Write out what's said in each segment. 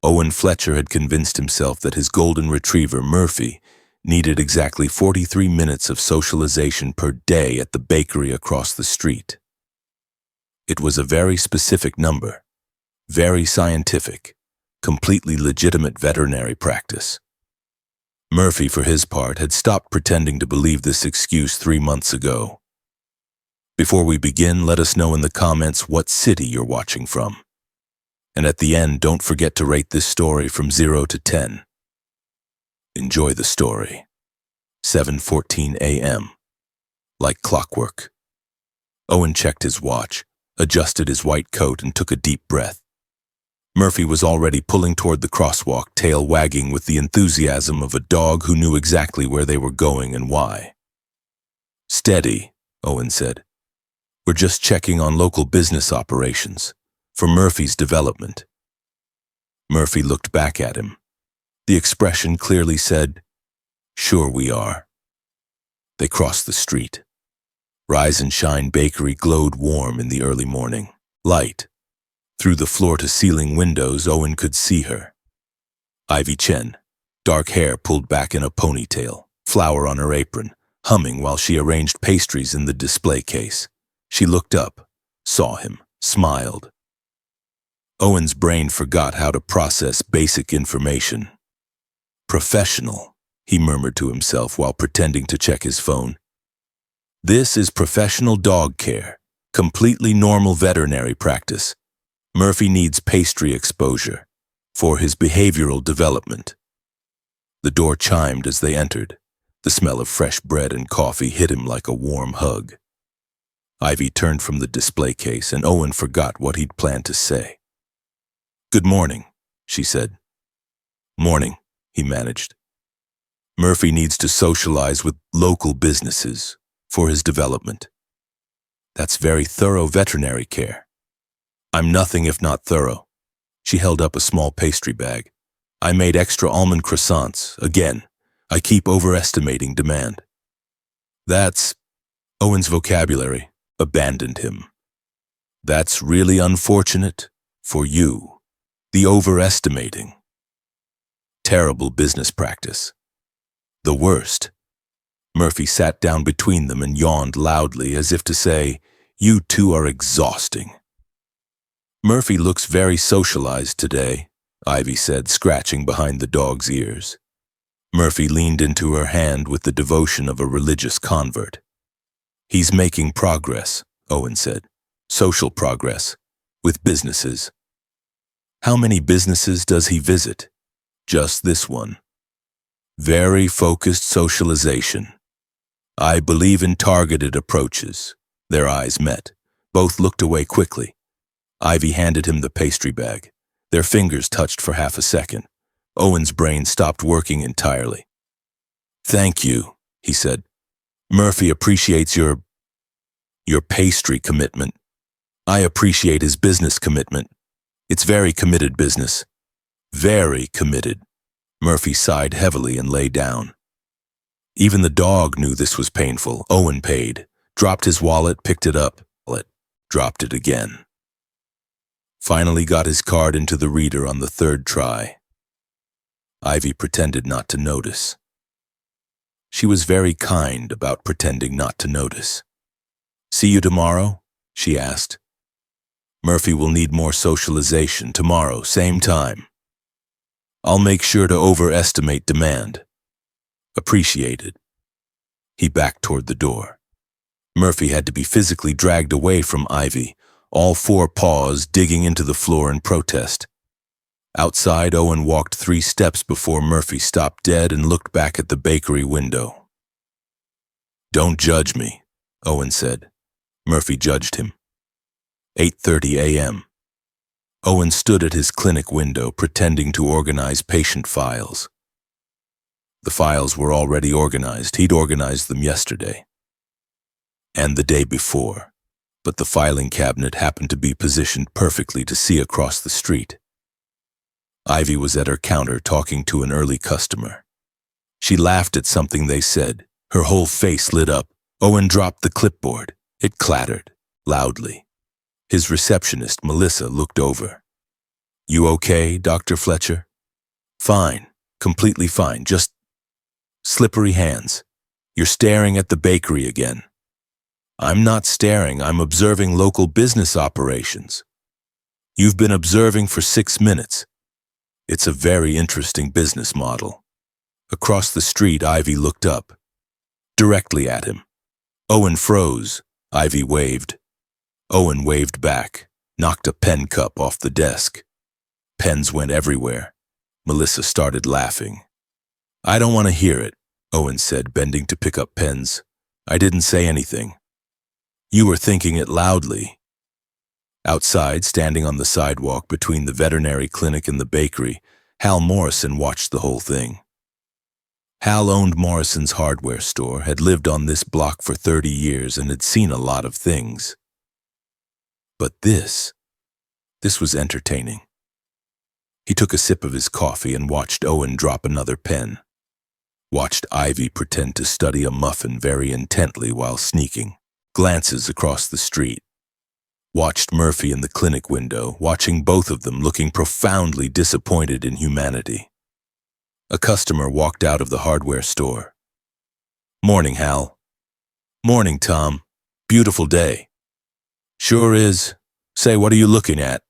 Owen Fletcher had convinced himself that his golden retriever, Murphy, needed exactly 43 minutes of socialization per day at the bakery across the street. It was a very specific number, very scientific, completely legitimate veterinary practice. Murphy, for his part, had stopped pretending to believe this excuse 3 months ago. Before we begin, let us know in the comments what city you're watching from. And at the end, don't forget to rate this story from 0 to 10. Enjoy the story. 7:14 a.m. Like clockwork. Owen checked his watch, adjusted his white coat, and took a deep breath. Murphy was already pulling toward the crosswalk, tail wagging with the enthusiasm of a dog who knew exactly where they were going and why. "Steady," Owen said. "We're just checking on local business operations for Murphy's development." Murphy looked back at him. The expression clearly said, "Sure we are." They crossed the street. Rise and Shine Bakery glowed warm in the early morning light. Through the floor-to-ceiling windows, Owen could see her. Ivy Chen, dark hair pulled back in a ponytail, flour on her apron, humming while she arranged pastries in the display case. She looked up, saw him, smiled. Owen's brain forgot how to process basic information. "Professional," he murmured to himself while pretending to check his phone. "This is professional dog care, completely normal veterinary practice. Murphy needs pastry exposure for his behavioral development." The door chimed as they entered. The smell of fresh bread and coffee hit him like a warm hug. Ivy turned from the display case, and Owen forgot what he'd planned to say. "Good morning," she said. "Morning," he managed. "Murphy needs to socialize with local businesses for his development. That's very thorough veterinary care." "I'm nothing if not thorough." She held up a small pastry bag. "I made extra almond croissants. Again, I keep overestimating demand." "That's..." Owen's vocabulary abandoned him. "That's really unfortunate for you. The overestimating. Terrible business practice. The worst." Murphy sat down between them and yawned loudly as if to say, "You two are exhausting." "Murphy looks very socialized today," Ivy said, scratching behind the dog's ears. Murphy leaned into her hand with the devotion of a religious convert. "He's making progress," Owen said. "Social progress, with businesses." "How many businesses does he visit?" "Just this one." "Very focused socialization. I believe in targeted approaches." Their eyes met. Both looked away quickly. Ivy handed him the pastry bag. Their fingers touched for half a second. Owen's brain stopped working entirely. "Thank you," he said. "Murphy appreciates your pastry commitment. I appreciate his business commitment. It's very committed business." "Very committed." Murphy sighed heavily and lay down. Even the dog knew this was painful. Owen paid, dropped his wallet, picked it up, dropped it again. Finally got his card into the reader on the third try. Ivy pretended not to notice. She was very kind about pretending not to notice. "See you tomorrow?" she asked. "Murphy will need more socialization tomorrow, same time. I'll make sure to overestimate demand." "Appreciated." He backed toward the door. Murphy had to be physically dragged away from Ivy, all four paws digging into the floor in protest. Outside, Owen walked 3 steps before Murphy stopped dead and looked back at the bakery window. "Don't judge me," Owen said. Murphy judged him. 8:30 a.m. Owen stood at his clinic window, pretending to organize patient files. The files were already organized. He'd organized them yesterday and the day before, but the filing cabinet happened to be positioned perfectly to see across the street. Ivy was at her counter talking to an early customer. She laughed at something they said. Her whole face lit up. Owen dropped the clipboard. It clattered loudly. His receptionist, Melissa, looked over. You okay, Dr. Fletcher? Fine, completely fine, just slippery hands. You're staring at the bakery again. I'm not staring, I'm observing local business operations. You've been observing for 6 minutes. It's a very interesting business model. Across the street, Ivy looked up, directly at him. Owen froze. Ivy waved. Owen waved back, knocked a pen cup off the desk. Pens went everywhere. Melissa started laughing. I don't want to hear it, Owen said, bending to pick up pens. I didn't say anything. You were thinking it loudly. Outside, standing on the sidewalk between the veterinary clinic and the bakery, Hal Morrison watched the whole thing. Hal owned Morrison's hardware store, had lived on this block for 30 years, and had seen a lot of things. But this was entertaining. He took a sip of his coffee and watched Owen drop another pen. Watched Ivy pretend to study a muffin very intently while sneaking glances across the street. Watched Murphy in the clinic window, watching both of them looking profoundly disappointed in humanity. A customer walked out of the hardware store. Morning, Hal. Morning, Tom. Beautiful day. Sure is. Say, what are you looking at?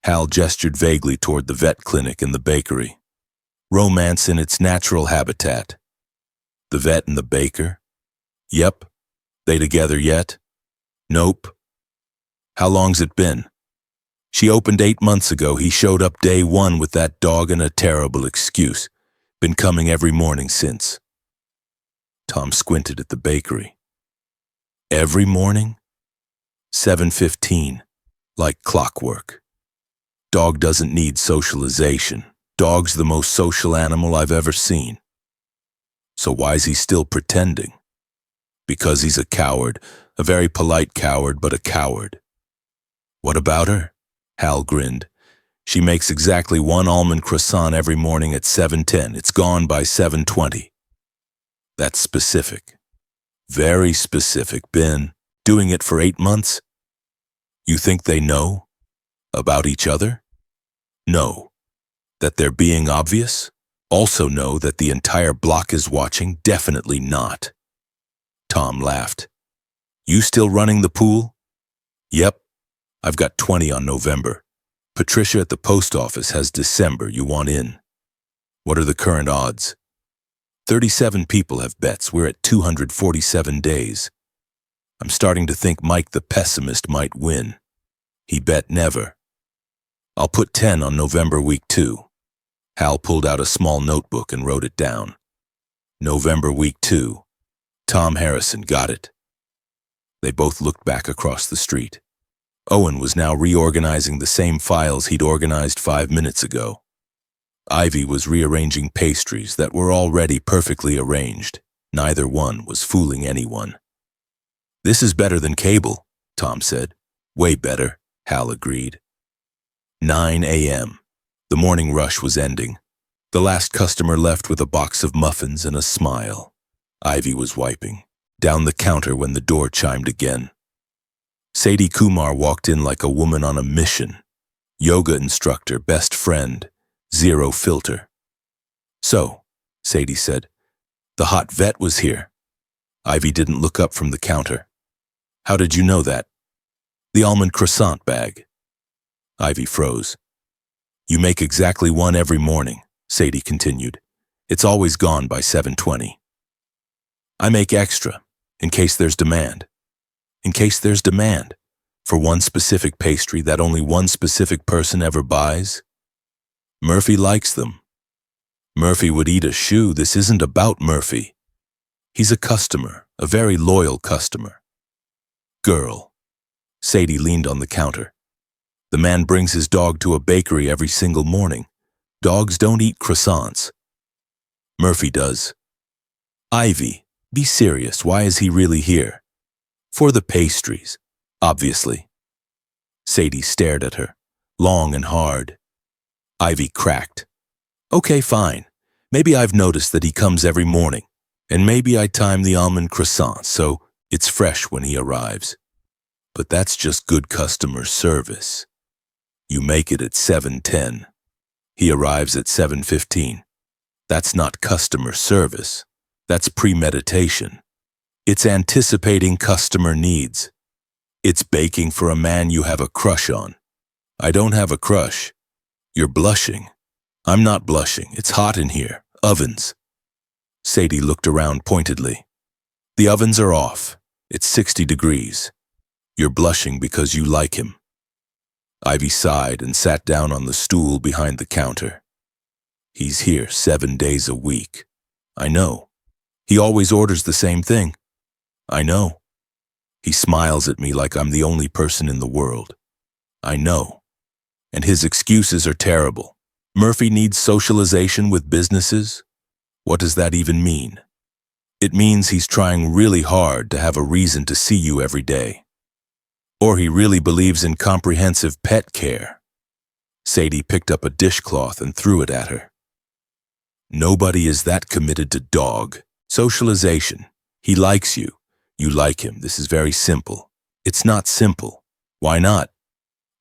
Hal gestured vaguely toward the vet clinic and the bakery. Romance in its natural habitat. The vet and the baker? Yep. They together yet? Nope. How long's it been? She opened 8 months ago. He showed up day one with that dog and a terrible excuse. Been coming every morning since. Tom squinted at the bakery. Every morning? 7:15, like clockwork. Dog doesn't need socialization. Dog's the most social animal I've ever seen. So why's he still pretending? Because he's a coward, a very polite coward, but a coward. What about her? Hal grinned. She makes exactly 1 almond croissant every morning at 7:10. It's gone by 7:20. That's specific. Very specific. Been doing it for 8 months? You think they know? About each other? No. That they're being obvious? Also know that the entire block is watching? Definitely not. Tom laughed. You still running the pool? Yep. I've got 20 on November. Patricia at the post office has December. You want in? What are the current odds? 37 people have bets. We're at 247 days. I'm starting to think Mike the pessimist might win. He bet never. I'll put 10 on November week 2. Hal pulled out a small notebook and wrote it down. November week 2. Tom Harrison got it. They both looked back across the street. Owen was now reorganizing the same files he'd organized 5 minutes ago. Ivy was rearranging pastries that were already perfectly arranged. Neither one was fooling anyone. This is better than cable, Tom said. Way better, Hal agreed. 9 a.m. The morning rush was ending. The last customer left with a box of muffins and a smile. Ivy was wiping down the counter when the door chimed again. Sadie Kumar walked in like a woman on a mission. Yoga instructor, best friend, zero filter. So, Sadie said, the hot vet was here. Ivy didn't look up from the counter. How did you know that? The almond croissant bag. Ivy froze. You make exactly 1 every morning, Sadie continued. It's always gone by 7:20. I make extra, in case there's demand. In case there's demand for one specific pastry that only one specific person ever buys. Murphy likes them. Murphy would eat a shoe. This isn't about Murphy. He's a customer, a very loyal customer. Girl. Sadie leaned on the counter. The man brings his dog to a bakery every single morning. Dogs don't eat croissants. Murphy does. Ivy, be serious. Why is he really here? For the pastries, obviously. Sadie stared at her, long and hard. Ivy cracked. Okay, fine. Maybe I've noticed that he comes every morning, and maybe I time the almond croissant so it's fresh when he arrives. But that's just good customer service. You make it at 7:10. He arrives at 7:15. That's not customer service. That's premeditation. It's anticipating customer needs. It's baking for a man you have a crush on. I don't have a crush. You're blushing. I'm not blushing. It's hot in here. Ovens. Sadie looked around pointedly. The ovens are off. It's 60 degrees. You're blushing because you like him. Ivy sighed and sat down on the stool behind the counter. He's here 7 days a week. I know. He always orders the same thing. I know. He smiles at me like I'm the only person in the world. I know. And his excuses are terrible. Murphy needs socialization with businesses? What does that even mean? It means he's trying really hard to have a reason to see you every day. Or he really believes in comprehensive pet care. Sadie picked up a dishcloth and threw it at her. Nobody is that committed to dog. Socialization. He likes you. You like him. This is very simple. It's not simple. Why not?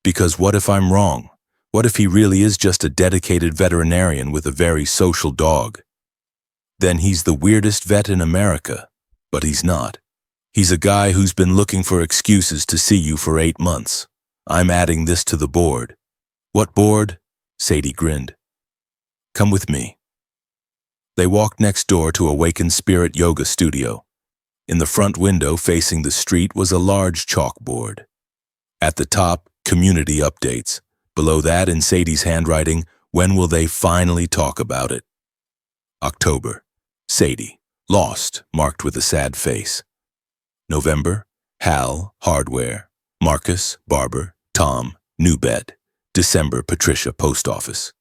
Because what if I'm wrong? What if he really is just a dedicated veterinarian with a very social dog? Then he's the weirdest vet in America. But he's not. He's a guy who's been looking for excuses to see you for 8 months. I'm adding this to the board. What board? Sadie grinned. Come with me. They walked next door to Awakened Spirit Yoga Studio. In the front window facing the street was a large chalkboard. At the top, community updates. Below that, in Sadie's handwriting, when will they finally talk about it? October. Sadie. Lost, marked with a sad face. November. Hal, hardware. Marcus, barber. Tom, new bed. December, Patricia, post office.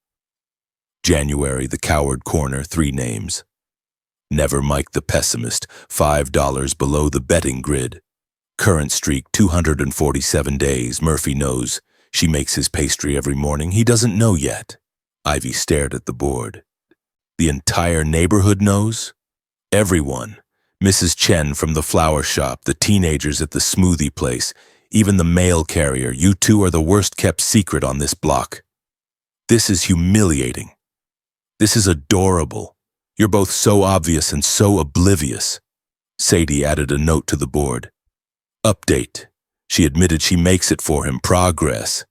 January, the coward corner, 3 names. Never Mike the pessimist, $5 below the betting grid. Current streak, 247 days. Murphy knows. She makes his pastry every morning. He doesn't know yet. Ivy stared at the board. The entire neighborhood knows? Everyone. Mrs. Chen from the flower shop, the teenagers at the smoothie place, even the mail carrier. You two are the worst-kept secret on this block. This is humiliating. This is adorable. You're both so obvious and so oblivious. Sadie added a note to the board. Update. She admitted she makes it for him. Progress.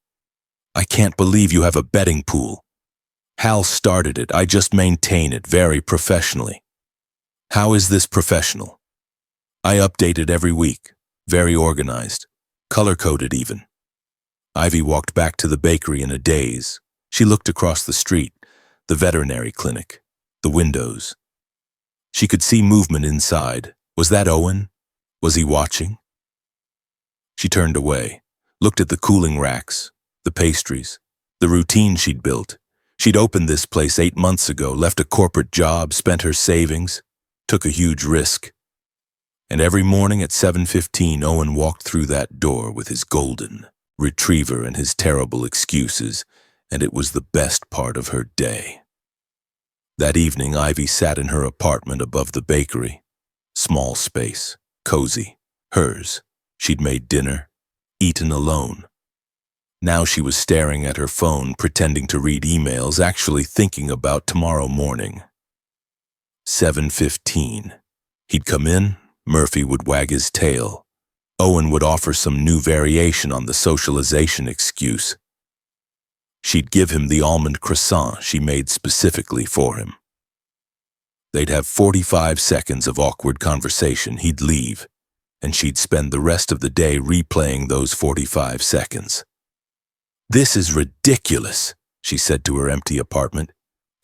I can't believe you have a betting pool. Hal started it. I just maintain it very professionally. How is this professional? I update it every week. Very organized. Color-coded even. Ivy walked back to the bakery in a daze. She looked across the street, the veterinary clinic, the windows. She could see movement inside. Was that Owen? Was he watching? She turned away, looked at the cooling racks, the pastries, the routine she'd built. She'd opened this place 8 months ago, left a corporate job, spent her savings, took a huge risk. And every morning at 7:15, Owen walked through that door with his golden retriever and his terrible excuses, and it was the best part of her day. That evening, Ivy sat in her apartment above the bakery. Small space, cozy, hers. She'd made dinner, eaten alone. Now she was staring at her phone, pretending to read emails, actually thinking about tomorrow morning. 7:15. He'd come in, Murphy would wag his tail. Owen would offer some new variation on the socialization excuse. She'd give him the almond croissant she made specifically for him. They'd have 45 seconds of awkward conversation. He'd leave, and she'd spend the rest of the day replaying those 45 seconds. This is ridiculous, she said to her empty apartment.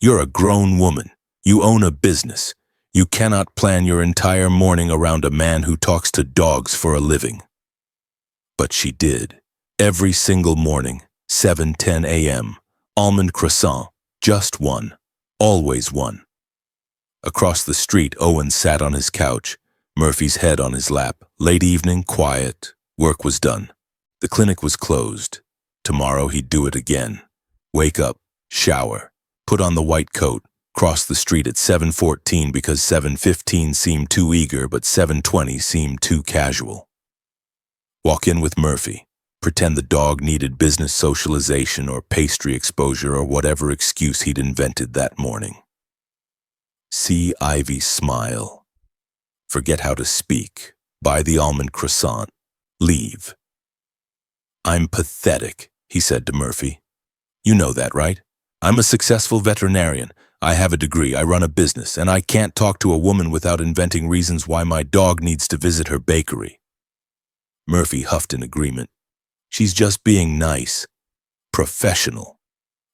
You're a grown woman. You own a business. You cannot plan your entire morning around a man who talks to dogs for a living. But she did. Every single morning, 7:10 a.m., almond croissant, just one, always one. Across the street, Owen sat on his couch, Murphy's head on his lap. Late evening, quiet, work was done. The clinic was closed. Tomorrow he'd do it again. Wake up, shower, put on the white coat, cross the street at 7:14 because 7:15 seemed too eager, but 7:20 seemed too casual. Walk in with Murphy, pretend the dog needed business socialization or pastry exposure or whatever excuse he'd invented that morning. See Ivy smile. Forget how to speak. Buy the almond croissant. Leave. "I'm pathetic," he said to Murphy. "You know that, right? I'm a successful veterinarian. I have a degree, I run a business, and I can't talk to a woman without inventing reasons why my dog needs to visit her bakery." Murphy huffed in agreement. "She's just being nice. Professional.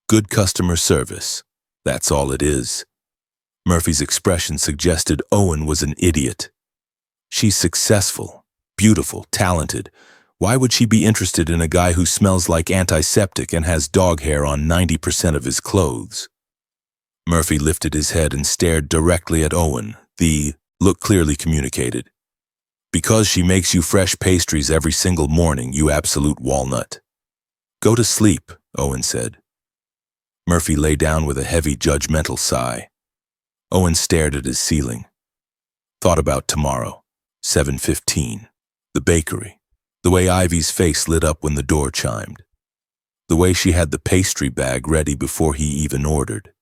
Good customer service. That's all it is." Murphy's expression suggested Owen was an idiot. "She's successful, beautiful, talented. Why would she be interested in a guy who smells like antiseptic and has dog hair on 90% of his clothes?" Murphy lifted his head and stared directly at Owen. The look clearly communicated. "Because she makes you fresh pastries every single morning, you absolute walnut." "Go to sleep," Owen said. Murphy lay down with a heavy, judgmental sigh. Owen stared at his ceiling. Thought about tomorrow, 7:15, the bakery, the way Ivy's face lit up when the door chimed, the way she had the pastry bag ready before he even ordered,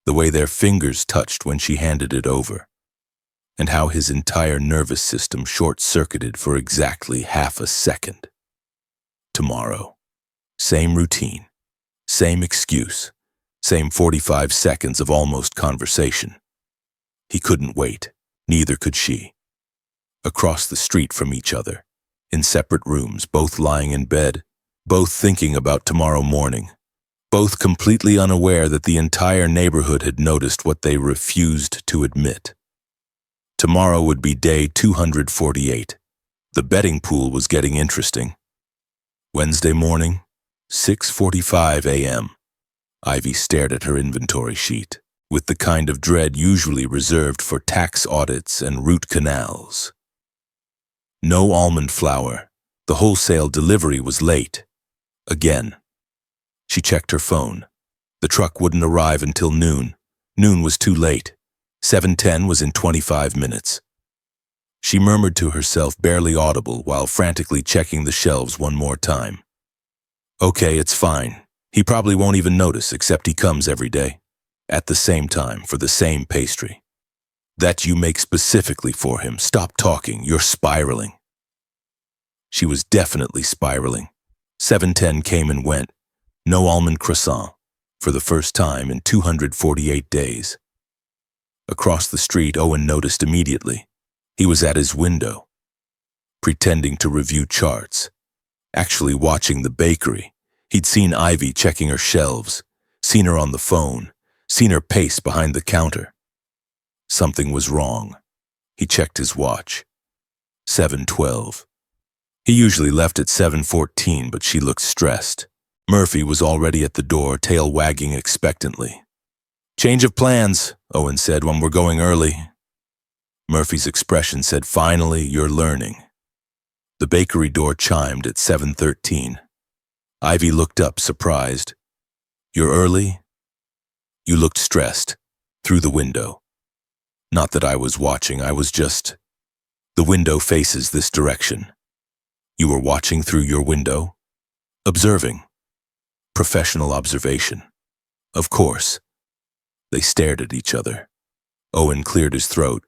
the way their fingers touched when she handed it over, and how his entire nervous system short-circuited for exactly half a second. Tomorrow. Same routine, same excuse, same 45 seconds of almost conversation. He couldn't wait, neither could she. Across the street from each other, in separate rooms, both lying in bed, both thinking about tomorrow morning, both completely unaware that the entire neighborhood had noticed what they refused to admit. Tomorrow would be day 248. The betting pool was getting interesting. Wednesday morning, 6:45 a.m. Ivy stared at her inventory sheet, with the kind of dread usually reserved for tax audits and root canals. No almond flour. The wholesale delivery was late. Again. She checked her phone. The truck wouldn't arrive until noon. Noon was too late. 7:10 was in 25 minutes. She murmured to herself, barely audible, while frantically checking the shelves one more time. "Okay, it's fine. He probably won't even notice, except he comes every day. At the same time, for the same pastry. That you make specifically for him. Stop talking, you're spiraling." She was definitely spiraling. 7:10 came and went. No almond croissant, for the first time in 248 days. Across the street, Owen noticed immediately. He was at his window, pretending to review charts, actually watching the bakery. He'd seen Ivy checking her shelves, seen her on the phone, seen her pace behind the counter. Something was wrong. He checked his watch. 7:12. He usually left at 7:14, but she looked stressed. Murphy was already at the door, tail wagging expectantly. "Change of plans," Owen said, "when we're going early." Murphy's expression said, "Finally, you're learning." The bakery door chimed at 7:13. Ivy looked up, surprised. "You're early?" "You looked stressed, through the window." "Not that I was watching, I was just..." "The window faces this direction." "You were watching through your window?" "Observing." "Professional observation." "Of course." They stared at each other. Owen cleared his throat.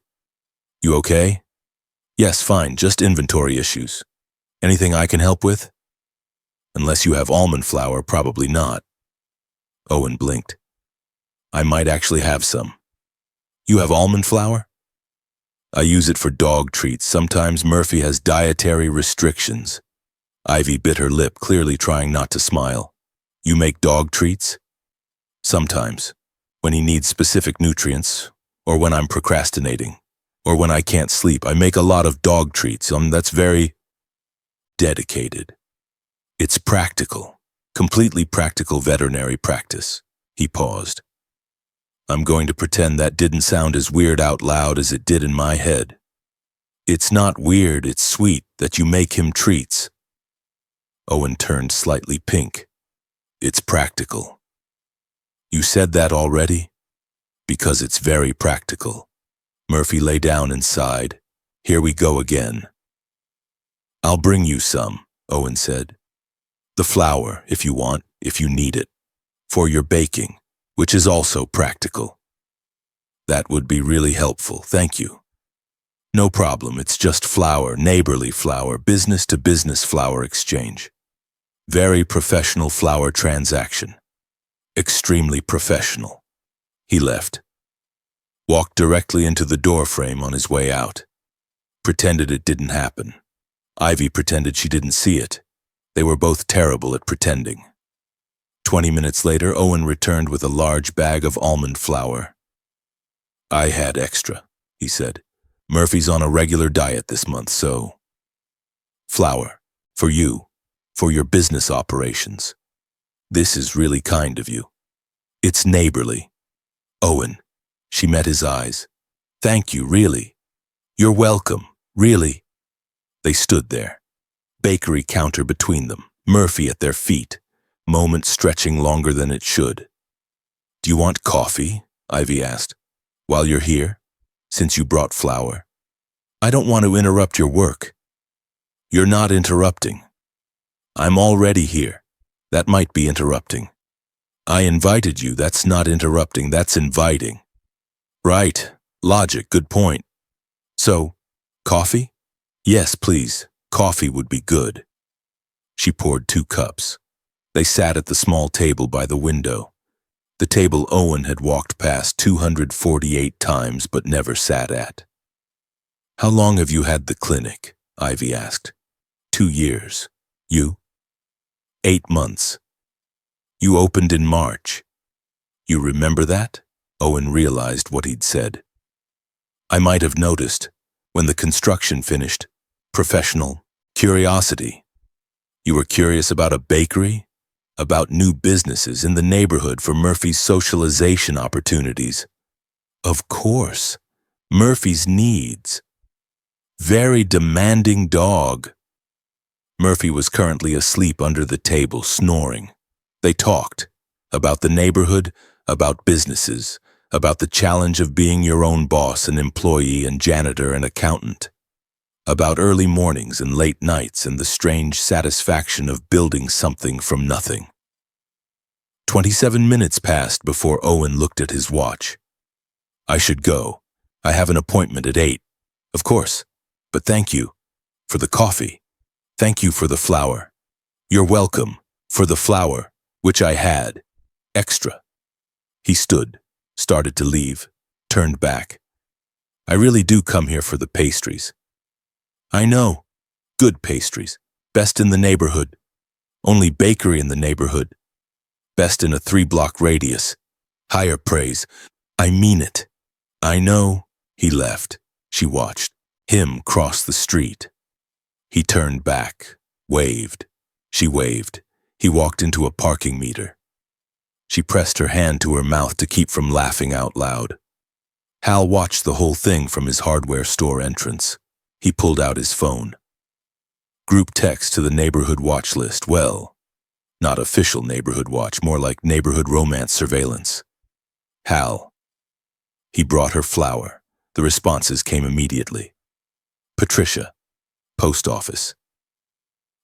"You okay?" "Yes, fine, just inventory issues. Anything I can help with?" "Unless you have almond flour, probably not." Owen blinked. "I might actually have some." "You have almond flour?" "I use it for dog treats. Sometimes Murphy has dietary restrictions." Ivy bit her lip, clearly trying not to smile. "You make dog treats?" "Sometimes. When he needs specific nutrients, or when I'm procrastinating, or when I can't sleep, I make a lot of dog treats. That's very dedicated. It's practical, completely practical veterinary practice." He paused. "I'm going to pretend that didn't sound as weird out loud as it did in my head. It's not weird, it's sweet that you make him treats." Owen turned slightly pink. "It's practical." "You said that already?" "Because it's very practical." Murphy lay down and sighed. "Here we go again." "I'll bring you some," Owen said. The flour, if you want, if you need it. For your baking, which is also practical. That would be really helpful, thank you. No problem, it's just flour, neighborly flour, business-to-business flour exchange. Very professional flour transaction. Extremely professional. He left. Walked directly into the doorframe on his way out. Pretended it didn't happen. Ivy pretended she didn't see it. They were both terrible at pretending. 20 minutes later, Owen returned with a large bag of almond flour. I had extra, he said. Murphy's on a regular diet this month, so... Flour. For you. For your business operations. This is really kind of you. It's neighborly. Owen. She met his eyes. Thank you, really. You're welcome, really. They stood there. Bakery counter between them, Murphy at their feet, moment stretching longer than it should. Do you want coffee? Ivy asked. While you're here? Since you brought flour. I don't want to interrupt your work. You're not interrupting. I'm already here. That might be interrupting. I invited you, that's not interrupting, that's inviting. Right, logic, good point. So, coffee? Yes, please, coffee would be good. She poured 2 cups. They sat at the small table by the window. The table Owen had walked past 248 times but never sat at. How long have you had the clinic? Ivy asked. 2 years. You? 8 months. You opened in March. You remember that? Owen realized what he'd said. I might have noticed, when the construction finished, professional curiosity. You were curious about a bakery? About new businesses in the neighborhood for Murphy's socialization opportunities. Of course, Murphy's needs. Very demanding dog. Murphy was currently asleep under the table, snoring. They talked about the neighborhood, about businesses, about the challenge of being your own boss and employee and janitor and accountant, about early mornings and late nights and the strange satisfaction of building something from nothing. 27 minutes passed before Owen looked at his watch. I should go. I have an appointment at 8. Of course, but thank you for the coffee. Thank you for the flour. You're welcome for the flour, which I had. Extra. He stood, started to leave, turned back. I really do come here for the pastries. I know. Good pastries. Best in the neighborhood. Only bakery in the neighborhood. Best in a 3-block radius. Higher praise. I mean it. I know. He left. She watched him cross the street. He turned back, waved. She waved. He walked into a parking meter. She pressed her hand to her mouth to keep from laughing out loud. Hal watched the whole thing from his hardware store entrance. He pulled out his phone. Group text to the neighborhood watch list. Well, not official neighborhood watch, more like neighborhood romance surveillance. Hal. He brought her flour. The responses came immediately. Patricia. Post office.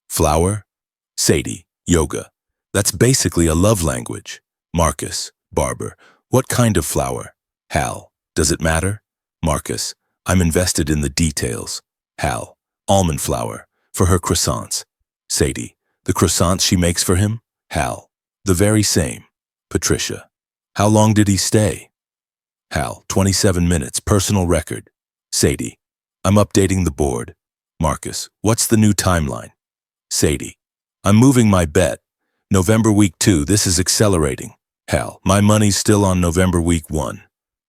Flour. Sadie. Yoga. That's basically a love language. Marcus. Barber. What kind of flour? Hal. Does it matter? Marcus. I'm invested in the details. Hal. Almond flour. For her croissants. Sadie. The croissants she makes for him? Hal. The very same. Patricia. How long did he stay? Hal. 27 minutes. Personal record. Sadie. I'm updating the board. Marcus. What's the new timeline? Sadie. I'm moving my bet. November week 2. This is accelerating. Hal. My money's still on November week 1.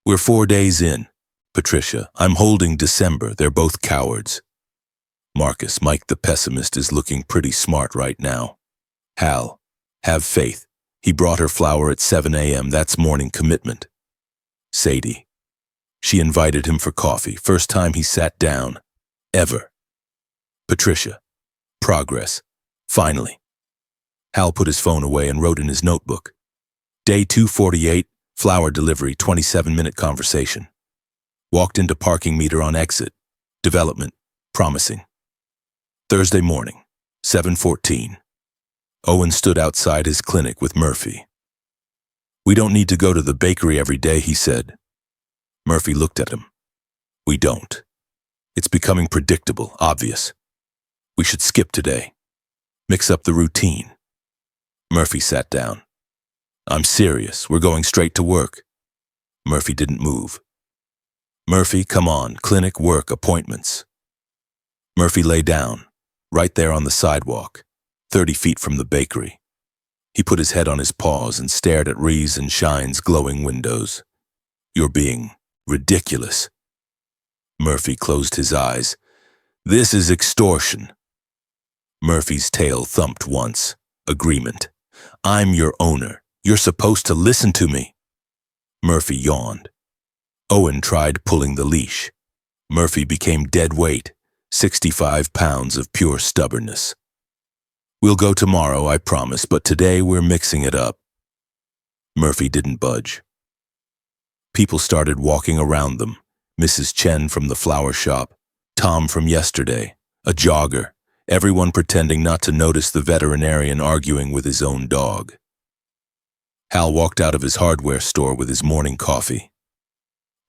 We're 4 days in. Patricia. I'm holding December. They're both cowards. Marcus. Mike the pessimist is looking pretty smart right now. Hal. Have faith. He brought her flour at 7 a.m. That's morning commitment. Sadie. She invited him for coffee. First time he sat down. Ever. Patricia. Progress. Finally. Hal put his phone away and wrote in his notebook. Day 248, flour delivery, 27-minute conversation. Walked into parking meter on exit. Development. Promising. Thursday morning, 7:14. Owen stood outside his clinic with Murphy. "We don't need to go to the bakery every day," he said. Murphy looked at him. "We don't. It's becoming predictable, obvious. We should skip today. Mix up the routine." Murphy sat down. "I'm serious. We're going straight to work." Murphy didn't move. "Murphy, come on. Clinic, work, appointments." Murphy lay down, right there on the sidewalk, 30 feet from the bakery. He put his head on his paws and stared at Rees and Shine's glowing windows. "You're being ridiculous." Murphy closed his eyes. "This is extortion." Murphy's tail thumped once. Agreement. "I'm your owner. You're supposed to listen to me." Murphy yawned. Owen tried pulling the leash. Murphy became dead weight, 65 pounds of pure stubbornness. "We'll go tomorrow, I promise, but today we're mixing it up." Murphy didn't budge. People started walking around them. Mrs. Chen from the flower shop, Tom from yesterday, a jogger, everyone pretending not to notice the veterinarian arguing with his own dog. Hal walked out of his hardware store with his morning coffee.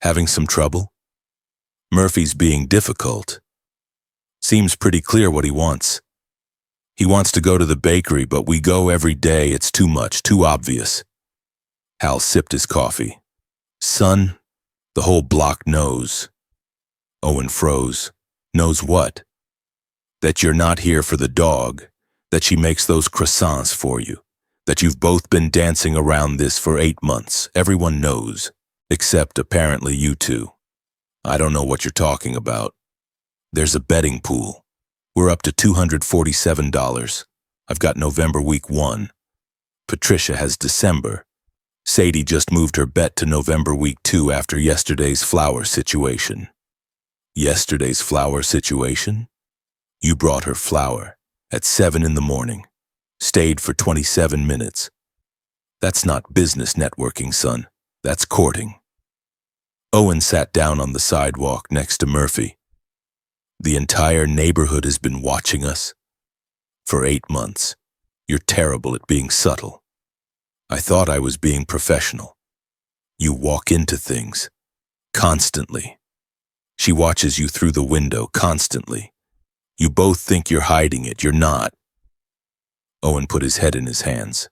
Having some trouble? Murphy's being difficult. Seems pretty clear what he wants. He wants to go to the bakery, but we go every day. It's too much, too obvious. Hal sipped his coffee. "Son, the whole block knows." Owen froze. "Knows what?" "That you're not here for the dog, that she makes those croissants for you, that you've both been dancing around this for 8 months. Everyone knows, except apparently you two. I don't know what you're talking about. There's a betting pool. We're up to $247. I've got November week 1. Patricia has December. Sadie just moved her bet to November week 2 after yesterday's flower situation." "Yesterday's flower situation?" "You brought her flour at 7 in the morning. Stayed for 27 minutes. That's not business networking, son. That's courting." Owen sat down on the sidewalk next to Murphy. "The entire neighborhood has been watching us for 8 months. You're terrible at being subtle. I thought I was being professional. You walk into things constantly. She watches you through the window constantly. You both think you're hiding it. You're not." Owen put his head in his hands.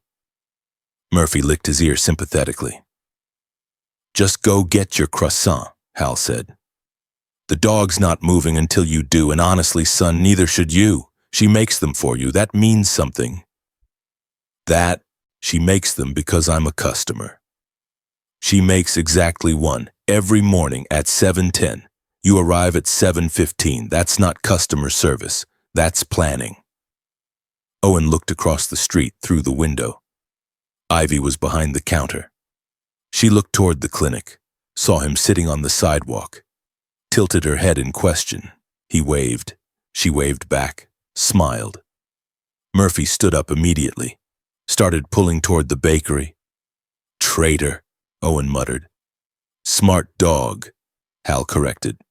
Murphy licked his ear sympathetically. "Just go get your croissant," Hal said. "The dog's not moving until you do, and honestly, son, neither should you. She makes them for you. That means something." "That she makes them because I'm a customer. She makes exactly one every morning at 7:10. You arrive at 7:15. That's not customer service. That's planning." Owen looked across the street through the window. Ivy was behind the counter. She looked toward the clinic, saw him sitting on the sidewalk, tilted her head in question. He waved. She waved back, smiled. Murphy stood up immediately, started pulling toward the bakery. "Traitor," Owen muttered. "Smart dog," Hal corrected.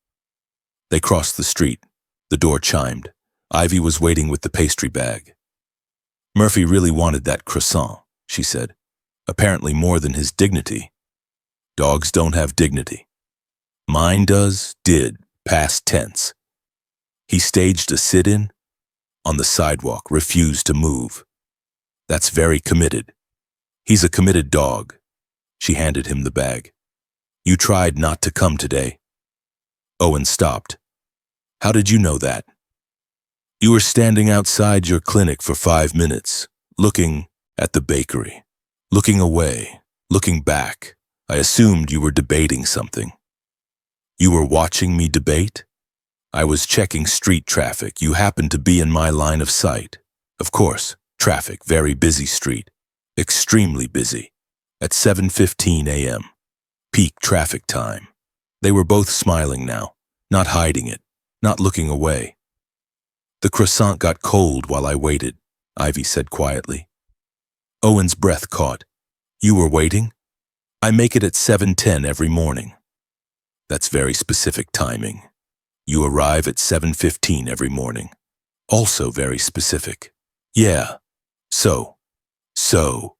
They crossed the street. The door chimed. Ivy was waiting with the pastry bag. "Murphy really wanted that croissant," she said. "Apparently more than his dignity. Dogs don't have dignity. Mine does, did, past tense. He staged a sit-in on the sidewalk, refused to move. That's very committed. He's a committed dog." She handed him the bag. "You tried not to come today." Owen stopped. "How did you know that?" "You were standing outside your clinic for 5 minutes, looking at the bakery, looking away, looking back. I assumed you were debating something." "You were watching me debate?" "I was checking street traffic. You happened to be in my line of sight. Of course, traffic, very busy street, extremely busy, at 7:15 a.m., peak traffic time." They were both smiling now, not hiding it, not looking away. "The croissant got cold while I waited," Ivy said quietly. Owen's breath caught. "You were waiting?" "I make it at 7:10 every morning." "That's very specific timing. You arrive at 7:15 every morning." "Also very specific." "Yeah, So, so,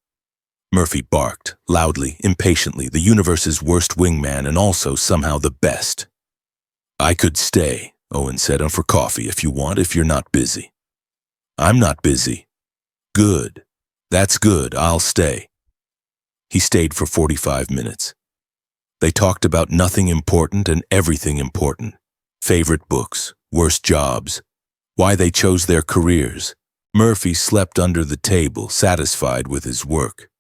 Murphy barked, loudly, impatiently, the universe's worst wingman and also somehow the best. I could stay, Owen said, for coffee if you want, if you're not busy. I'm not busy. Good. That's good, I'll stay. He stayed for 45 minutes. They talked about nothing important and everything important. Favorite books, worst jobs, why they chose their careers. Murphy slept under the table, satisfied with his work.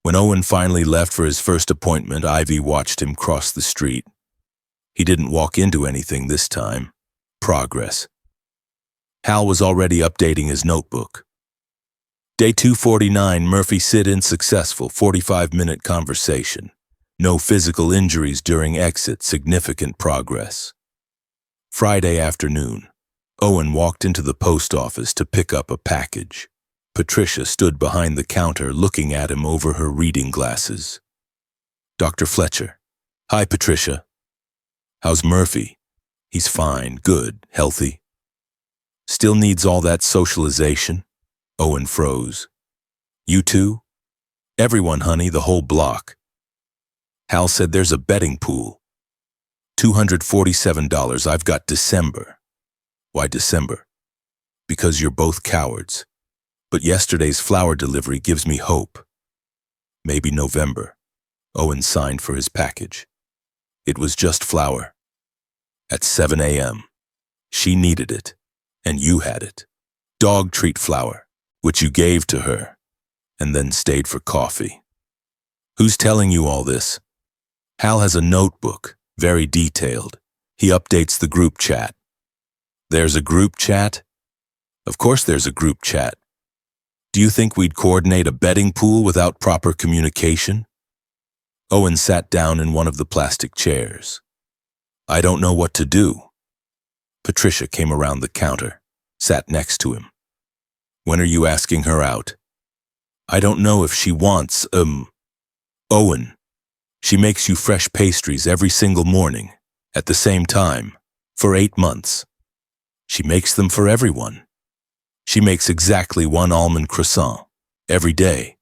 When Owen finally left for his first appointment, Ivy watched him cross the street. He didn't walk into anything this time. Progress. Hal was already updating his notebook. Day 249, Murphy sit-in successful, 45-minute conversation. No physical injuries during exit, significant progress. Friday afternoon, Owen walked into the post office to pick up a package. Patricia stood behind the counter looking at him over her reading glasses. Dr. Fletcher. Hi, Patricia. How's Murphy? He's fine, good, healthy. Still needs all that socialization? Owen froze. You too? Everyone, honey, the whole block. Hal said there's a betting pool. $247, I've got December. Why December? Because you're both cowards. But yesterday's flower delivery gives me hope. Maybe November. Owen signed for his package. It was just flour. At 7 a.m. She needed it, and you had it. Dog treat flour, which you gave to her, and then stayed for coffee. Who's telling you all this? Hal has a notebook, very detailed. He updates the group chat. There's a group chat? Of course there's a group chat. Do you think we'd coordinate a betting pool without proper communication? Owen sat down in one of the plastic chairs. I don't know what to do. Patricia came around the counter, sat next to him. When are you asking her out? I don't know if she wants, Owen. She makes you fresh pastries every single morning, at the same time, for 8 months. She makes them for everyone. She makes exactly one almond croissant, every day.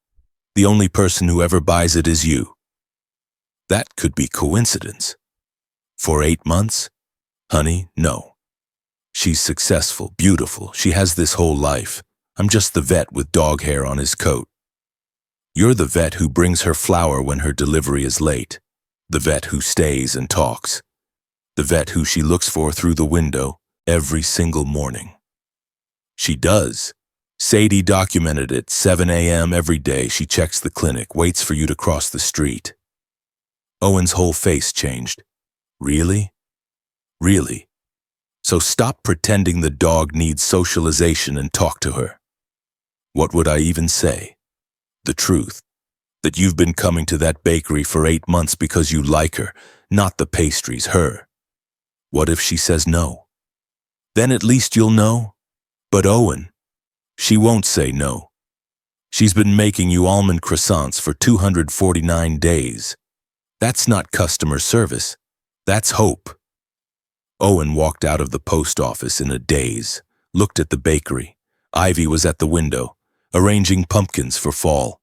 The only person who ever buys it is you. That could be coincidence. For 8 months? Honey, no. She's successful, beautiful, she has this whole life. I'm just the vet with dog hair on his coat. You're the vet who brings her flour when her delivery is late. The vet who stays and talks. The vet who she looks for through the window every single morning. She does. Sadie documented it, 7 a.m. every day. She checks the clinic, waits for you to cross the street. Owen's whole face changed. Really? Really? So stop pretending the dog needs socialization and talk to her. What would I even say? The truth. That you've been coming to that bakery for 8 months because you like her, not the pastries, her. What if she says no? Then at least you'll know. But Owen, she won't say no. She's been making you almond croissants for 249 days. That's not customer service. That's hope. Owen walked out of the post office in a daze, looked at the bakery. Ivy was at the window, arranging pumpkins for fall.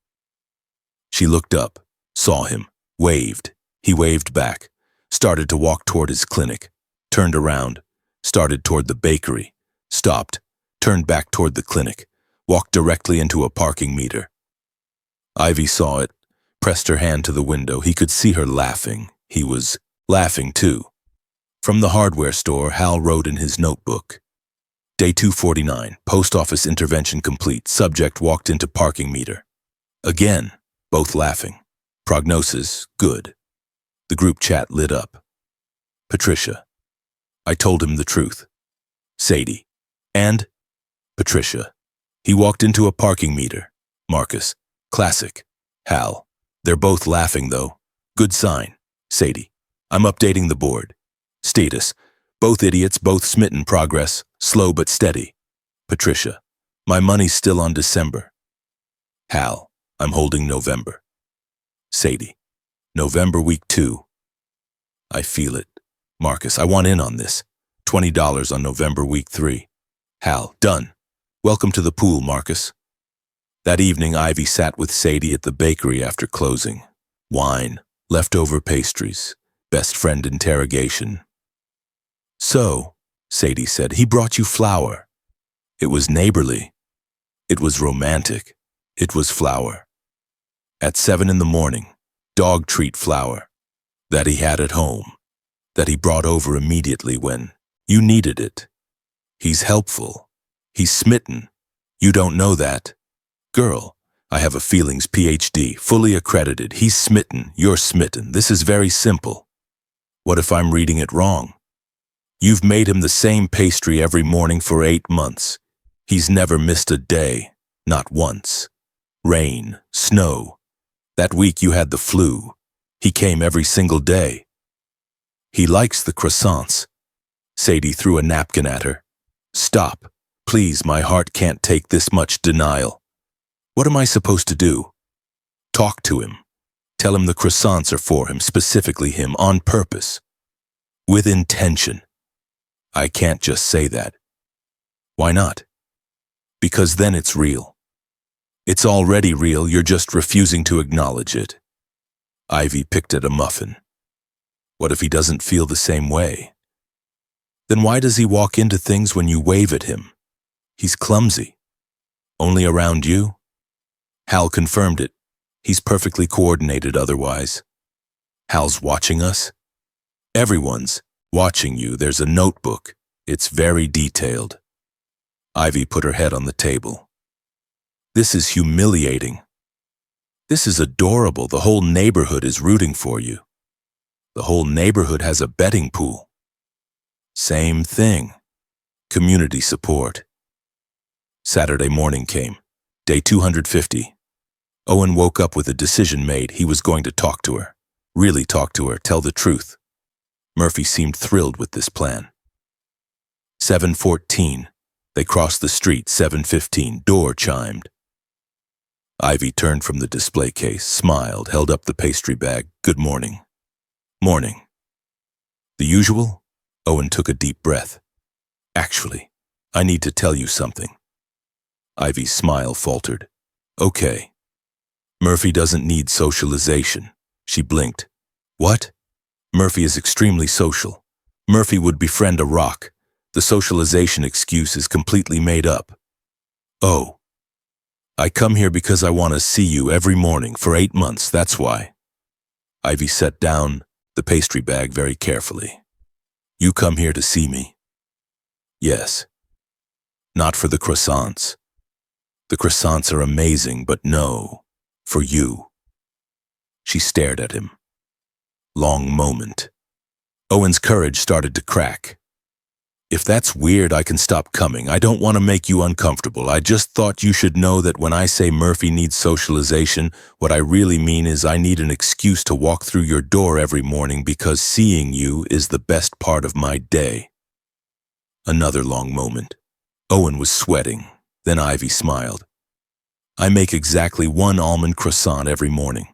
She looked up, saw him, waved. He waved back, started to walk toward his clinic, turned around, started toward the bakery, stopped, turned back toward the clinic, walked directly into a parking meter. Ivy saw it, pressed her hand to the window. He could see her laughing. He was laughing too. From the hardware store, Hal wrote in his notebook. Day 249, post office intervention complete. Subject walked into parking meter. Again, both laughing. Prognosis, good. The group chat lit up. Patricia. I told him the truth. Sadie. And? Patricia. He walked into a parking meter. Marcus. Classic. Hal. They're both laughing though. Good sign. Sadie. I'm updating the board. Status. Both idiots, both smitten. Progress. Slow but steady. Patricia. My money's still on December. Hal. I'm holding November. Sadie. November week 2. I feel it. Marcus. I want in on this. $20 on November week 3. Hal. Done. Welcome to the pool, Marcus. That evening, Ivy sat with Sadie at the bakery after closing. Wine, leftover pastries, best friend interrogation. "So," Sadie said, "he brought you flour." It was neighborly. It was romantic. It was flour. At 7 in the morning, dog treat flour. That he had at home. That he brought over immediately when you needed it. He's helpful. He's smitten. You don't know that. Girl, I have a feelings PhD, fully accredited. He's smitten. You're smitten. This is very simple. What if I'm reading it wrong? You've made him the same pastry every morning for 8 months. He's never missed a day. Not once. Rain, snow. That week you had the flu. He came every single day. He likes the croissants. Sadie threw a napkin at her. Stop. Please, my heart can't take this much denial. What am I supposed to do? Talk to him. Tell him the croissants are for him, specifically him, on purpose. With intention. I can't just say that. Why not? Because then it's real. It's already real, you're just refusing to acknowledge it. Ivy picked at a muffin. What if he doesn't feel the same way? Then why does he walk into things when you wave at him? He's clumsy. Only around you? Hal confirmed it. He's perfectly coordinated otherwise. Hal's watching us? Everyone's watching you. There's a notebook. It's very detailed. Ivy put her head on the table. This is humiliating. This is adorable. The whole neighborhood is rooting for you. The whole neighborhood has a betting pool. Same thing. Community support. Saturday morning came. Day 250. Owen woke up with a decision made. He was going to talk to her. Really talk to her, tell the truth. Murphy seemed thrilled with this plan. 7:14. They crossed the street. 7:15. Door chimed. Ivy turned from the display case, smiled, held up the pastry bag. Good morning. Morning. The usual? Owen took a deep breath. Actually, I need to tell you something. Ivy's smile faltered. Okay. Murphy doesn't need socialization. She blinked. What? Murphy is extremely social. Murphy would befriend a rock. The socialization excuse is completely made up. Oh. I come here because I want to see you every morning for 8 months, that's why. Ivy set down the pastry bag very carefully. You come here to see me? Yes. Not for the croissants. The croissants are amazing, but no, for you. She stared at him. Long moment. Owen's courage started to crack. If that's weird, I can stop coming. I don't want to make you uncomfortable. I just thought you should know that when I say Murphy needs socialization, what I really mean is I need an excuse to walk through your door every morning because seeing you is the best part of my day. Another long moment. Owen was sweating. Then Ivy smiled. I make exactly 1 almond croissant every morning.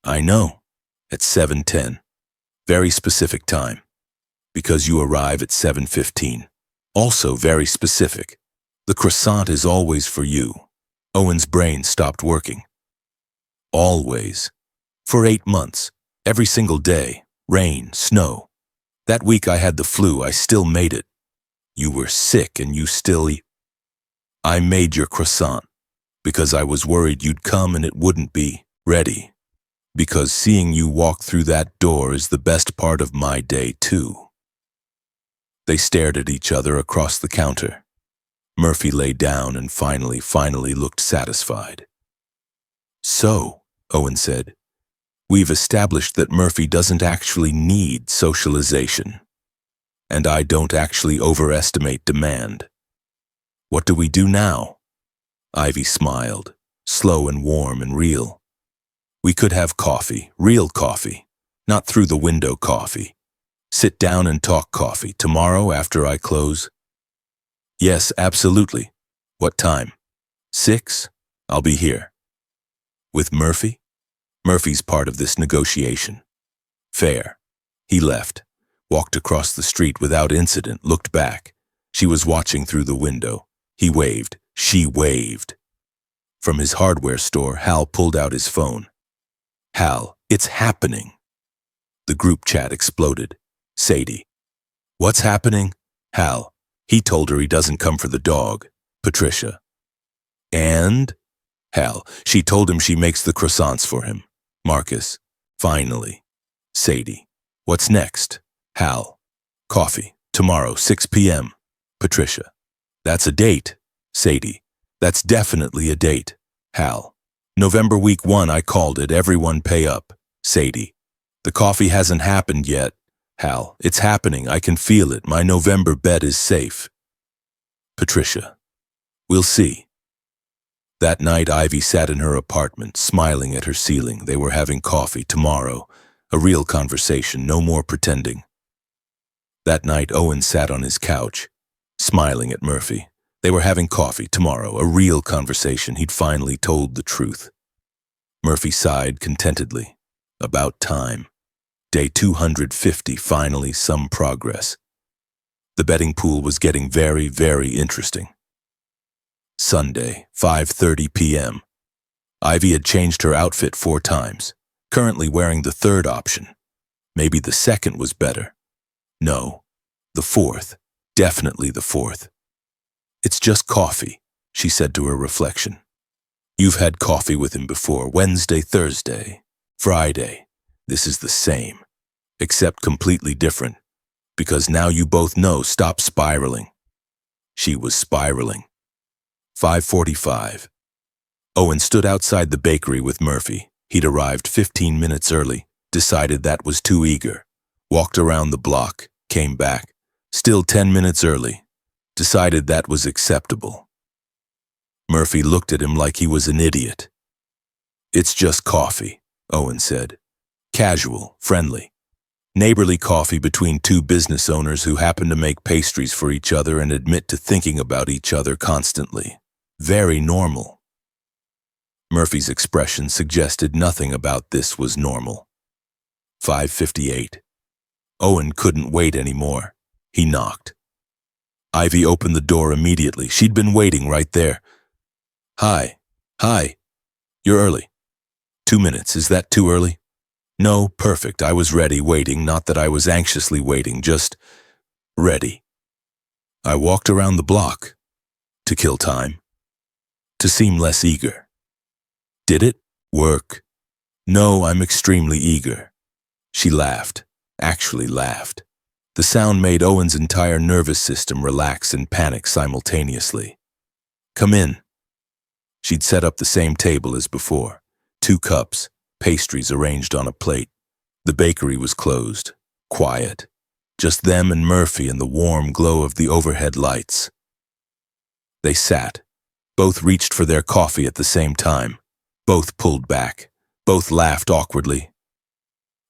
I know. At 7:10. Very specific time. Because you arrive at 7:15. Also very specific. The croissant is always for you. Owen's brain stopped working. Always. For 8 months. Every single day. Rain, snow. That week I had the flu, I still made it. You were sick and you still eat. I made your croissant. Because I was worried you'd come and it wouldn't be ready. Because seeing you walk through that door is the best part of my day too. They stared at each other across the counter. Murphy lay down and finally looked satisfied. So, Owen said, we've established that Murphy doesn't actually need socialization. And I don't actually overestimate demand. What do we do now? Ivy smiled, slow and warm and real. We could have coffee, real coffee, not through the window coffee. Sit down and talk coffee tomorrow after I close. Yes, absolutely. What time? 6? I'll be here. With Murphy? Murphy's part of this negotiation. Fair. He left, walked across the street without incident, looked back. She was watching through the window. He waved. She waved. From his hardware store, Hal pulled out his phone. Hal, it's happening. The group chat exploded. Sadie. What's happening? Hal. He told her he doesn't come for the dog. Patricia. And? Hal. She told him she makes the croissants for him. Marcus. Finally. Sadie. What's next? Hal. Coffee. Tomorrow, 6 p.m. Patricia. That's a date. Sadie. That's definitely a date. Hal. November week 1, I called it. Everyone pay up. Sadie. The coffee hasn't happened yet. Hal. It's happening. I can feel it. My November bet is safe. Patricia. We'll see. That night, Ivy sat in her apartment, smiling at her ceiling. They were having coffee tomorrow. A real conversation, no more pretending. That night, Owen sat on his couch, smiling at Murphy. They were having coffee tomorrow, a real conversation. He'd finally told the truth. Murphy sighed contentedly. About time. Day 250, finally some progress. The betting pool was getting very, very interesting. Sunday, 5:30 p.m. Ivy had changed her outfit 4 times, currently wearing the 3rd option. Maybe the 2nd was better. No, the 4th. Definitely the 4th. It's just coffee, she said to her reflection. You've had coffee with him before, Wednesday, Thursday, Friday. This is the same, except completely different, because now you both know. Stop spiraling. She was spiraling. 5:45. Owen stood outside the bakery with Murphy. He'd arrived 15 minutes early, decided that was too eager, walked around the block, came back, still 10 minutes early, decided that was acceptable. Murphy looked at him like he was an idiot. It's just coffee, Owen said. Casual, friendly. Neighborly coffee between 2 business owners who happen to make pastries for each other and admit to thinking about each other constantly. Very normal. Murphy's expression suggested nothing about this was normal. 5:58. Owen couldn't wait anymore. He knocked. Ivy opened the door immediately. She'd been waiting right there. Hi. You're early. 2 minutes. Is that too early? No, perfect. I was ready, waiting. Not that I was anxiously waiting, just ready. I walked around the block. To kill time. To seem less eager. Did it work? No, I'm extremely eager. She laughed. Actually laughed. The sound made Owen's entire nervous system relax and panic simultaneously. Come in. She'd set up the same table as before. 2 cups, pastries arranged on a plate. The bakery was closed. Quiet. Just them and Murphy and the warm glow of the overhead lights. They sat. Both reached for their coffee at the same time. Both pulled back. Both laughed awkwardly.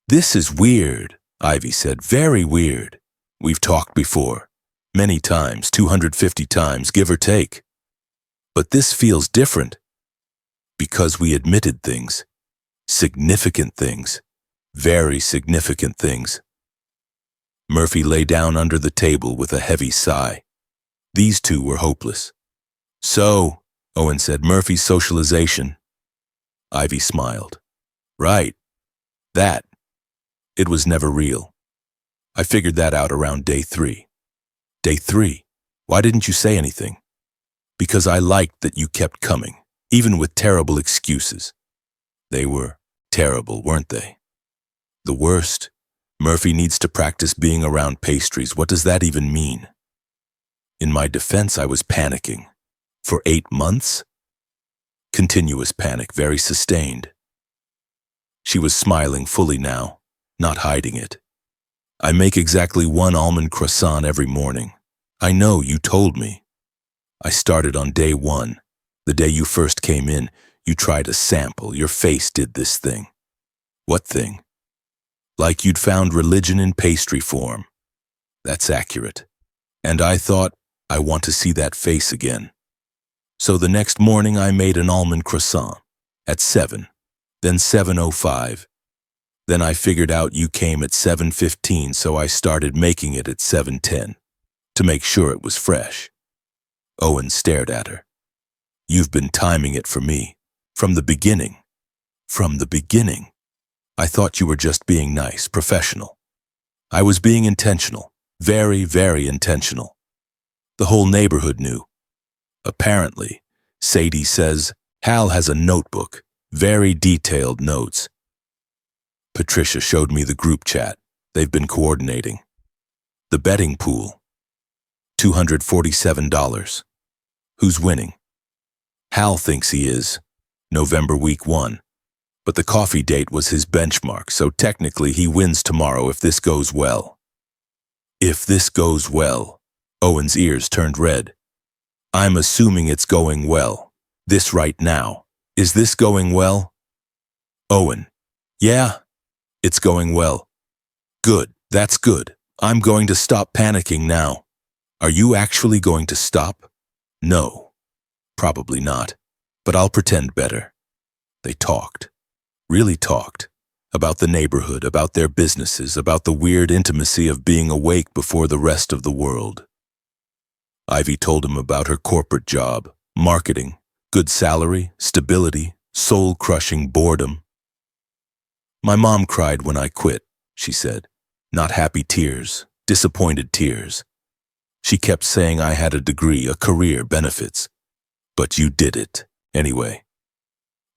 This is weird, Ivy said. Very weird. We've talked before. Many times, 250 times, give or take. But this feels different. Because we admitted things. Significant things. Very significant things. Murphy lay down under the table with a heavy sigh. These 2 were hopeless. So, Owen said, Murphy's socialization. Ivy smiled. Right. That. It was never real. I figured that out around day 3. Day 3? Why didn't you say anything? Because I liked that you kept coming, even with terrible excuses. They were terrible, weren't they? The worst. Murphy needs to practice being around pastries. What does that even mean? In my defense, I was panicking. For 8 months? Continuous panic, very sustained. She was smiling fully now, not hiding it. I make exactly 1 almond croissant every morning. I know, you told me. I started on day 1. The day you first came in, you tried a sample. Your face did this thing. What thing? Like you'd found religion in pastry form. That's accurate. And I thought, I want to see that face again. So the next morning I made an almond croissant. At 7. Then 7:05. Then I figured out you came at 7:15, so I started making it at 7:10. To make sure it was fresh. Owen stared at her. You've been timing it for me. From the beginning. From the beginning. I thought you were just being nice, professional. I was being intentional. Very, very intentional. The whole neighborhood knew. Apparently, Sadie says, Hal has a notebook, very detailed notes. Patricia showed me the group chat. They've been coordinating. The betting pool. $247. Who's winning? Hal thinks he is. November week 1. But the coffee date was his benchmark, so technically he wins tomorrow if this goes well. If this goes well. Owen's ears turned red. I'm assuming it's going well. This right now. Is this going well? Owen. Yeah, it's going well. Good, that's good. I'm going to stop panicking now. Are you actually going to stop? No, probably not, but I'll pretend better. They talked, really talked, about the neighborhood, about their businesses, about the weird intimacy of being awake before the rest of the world. Ivy told him about her corporate job, marketing, good salary, stability, soul-crushing boredom. My mom cried when I quit, she said. Not happy tears, disappointed tears. She kept saying I had a degree, a career, benefits. But you did it, anyway.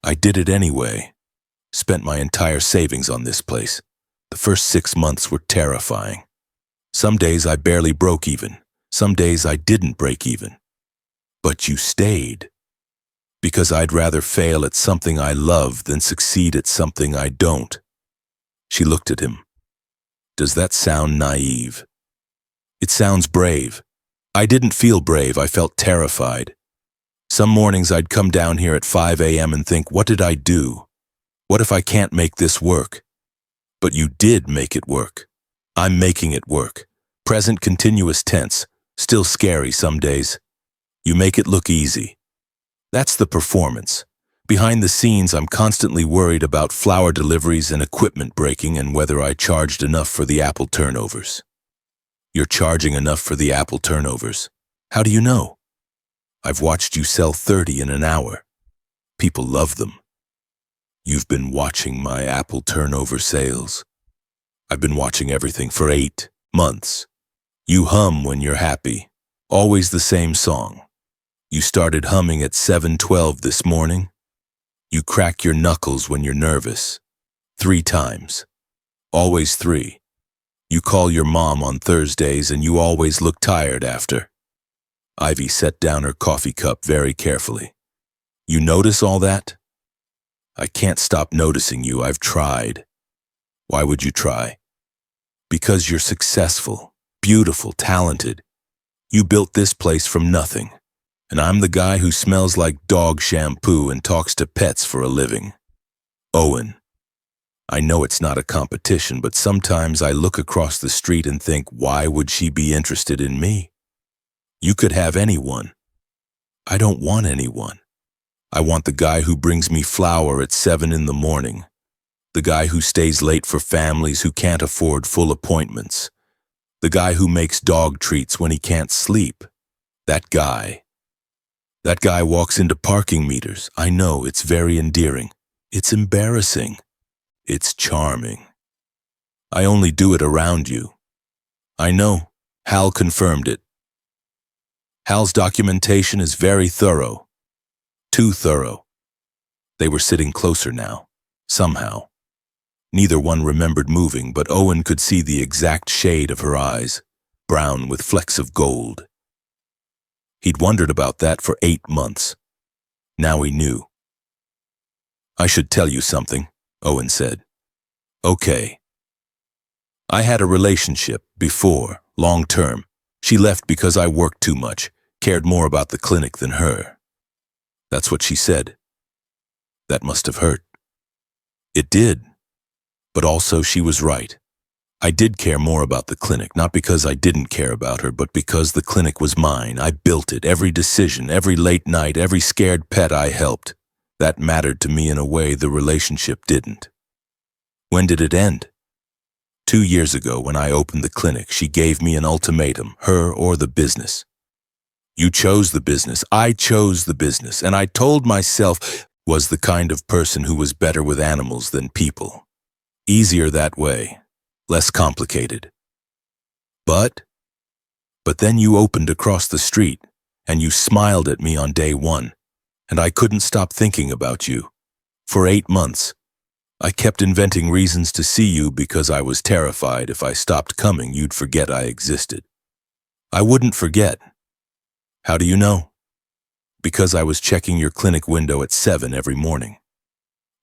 I did it anyway. Spent my entire savings on this place. The first 6 months were terrifying. Some days I barely broke even. Some days I didn't break even. But you stayed. Because I'd rather fail at something I love than succeed at something I don't. She looked at him. Does that sound naive? It sounds brave. I didn't feel brave, I felt terrified. Some mornings I'd come down here at 5 a.m. and think, what did I do? What if I can't make this work? But you did make it work. I'm making it work. Present continuous tense, still scary some days. You make it look easy. That's the performance. Behind the scenes, I'm constantly worried about flour deliveries and equipment breaking and whether I charged enough for the apple turnovers. You're charging enough for the apple turnovers. How do you know? I've watched you sell 30 in an hour. People love them. You've been watching my apple turnover sales. I've been watching everything for 8 months. You hum when you're happy. Always the same song. You started humming at 7:12 this morning. You crack your knuckles when you're nervous. 3 times. Always 3. You call your mom on Thursdays and you always look tired after. Ivy set down her coffee cup very carefully. You notice all that? I can't stop noticing you. I've tried. Why would you try? Because you're successful, beautiful, talented. You built this place from nothing. And I'm the guy who smells like dog shampoo and talks to pets for a living. Owen. I know it's not a competition, but sometimes I look across the street and think, why would she be interested in me? You could have anyone. I don't want anyone. I want the guy who brings me flour at 7 in the morning. The guy who stays late for families who can't afford full appointments. The guy who makes dog treats when he can't sleep. That guy. That guy walks into parking meters. I know, it's very endearing. It's embarrassing. It's charming. I only do it around you. I know. Hal confirmed it. Hal's documentation is very thorough. Too thorough. They were sitting closer now, somehow. Neither one remembered moving, but Owen could see the exact shade of her eyes, brown with flecks of gold. He'd wondered about that for 8 months. Now he knew. I should tell you something, Owen said. Okay. I had a relationship before, long-term. She left because I worked too much, cared more about the clinic than her. That's what she said. That must have hurt. It did. But also she was right. I did care more about the clinic, not because I didn't care about her, but because the clinic was mine. I built it, every decision, every late night, every scared pet I helped. That mattered to me in a way the relationship didn't. When did it end? 2 years ago when I opened the clinic, she gave me an ultimatum, her or the business. You chose the business. I chose the business. And I told myself was the kind of person who was better with animals than people. Easier that way. Less complicated. But then you opened across the street, and you smiled at me on day one, and I couldn't stop thinking about you. For 8 months, I kept inventing reasons to see you because I was terrified if I stopped coming, you'd forget I existed. I wouldn't forget. How do you know? Because I was checking your clinic window at 7 every morning,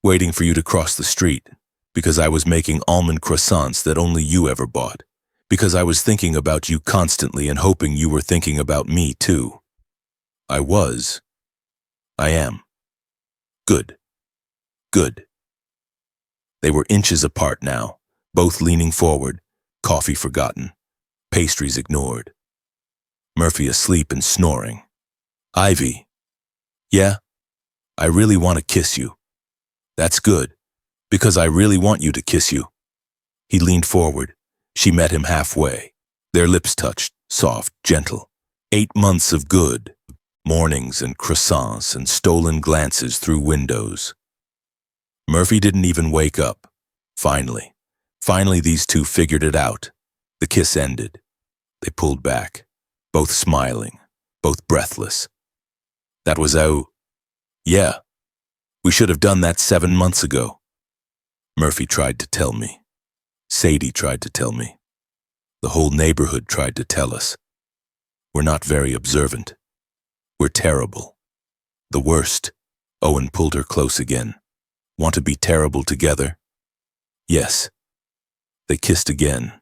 waiting for you to cross the street, because I was making almond croissants that only you ever bought, because I was thinking about you constantly and hoping you were thinking about me too. I was. I am. Good. Good. They were inches apart now, both leaning forward, coffee forgotten, pastries ignored. Murphy asleep and snoring. Ivy. Yeah? I really want to kiss you. That's good, because I really want you to kiss you. He leaned forward. She met him halfway. Their lips touched, soft, gentle. 8 months of good. Mornings and croissants and stolen glances through windows. Murphy didn't even wake up. Finally these two figured it out. The kiss ended. They pulled back, both smiling, both breathless. That was how... Yeah, we should have done that 7 months ago. Murphy tried to tell me. Sadie tried to tell me. The whole neighborhood tried to tell us. We're not very observant. We're terrible. The worst. Owen pulled her close again. Want to be terrible together? Yes. They kissed again.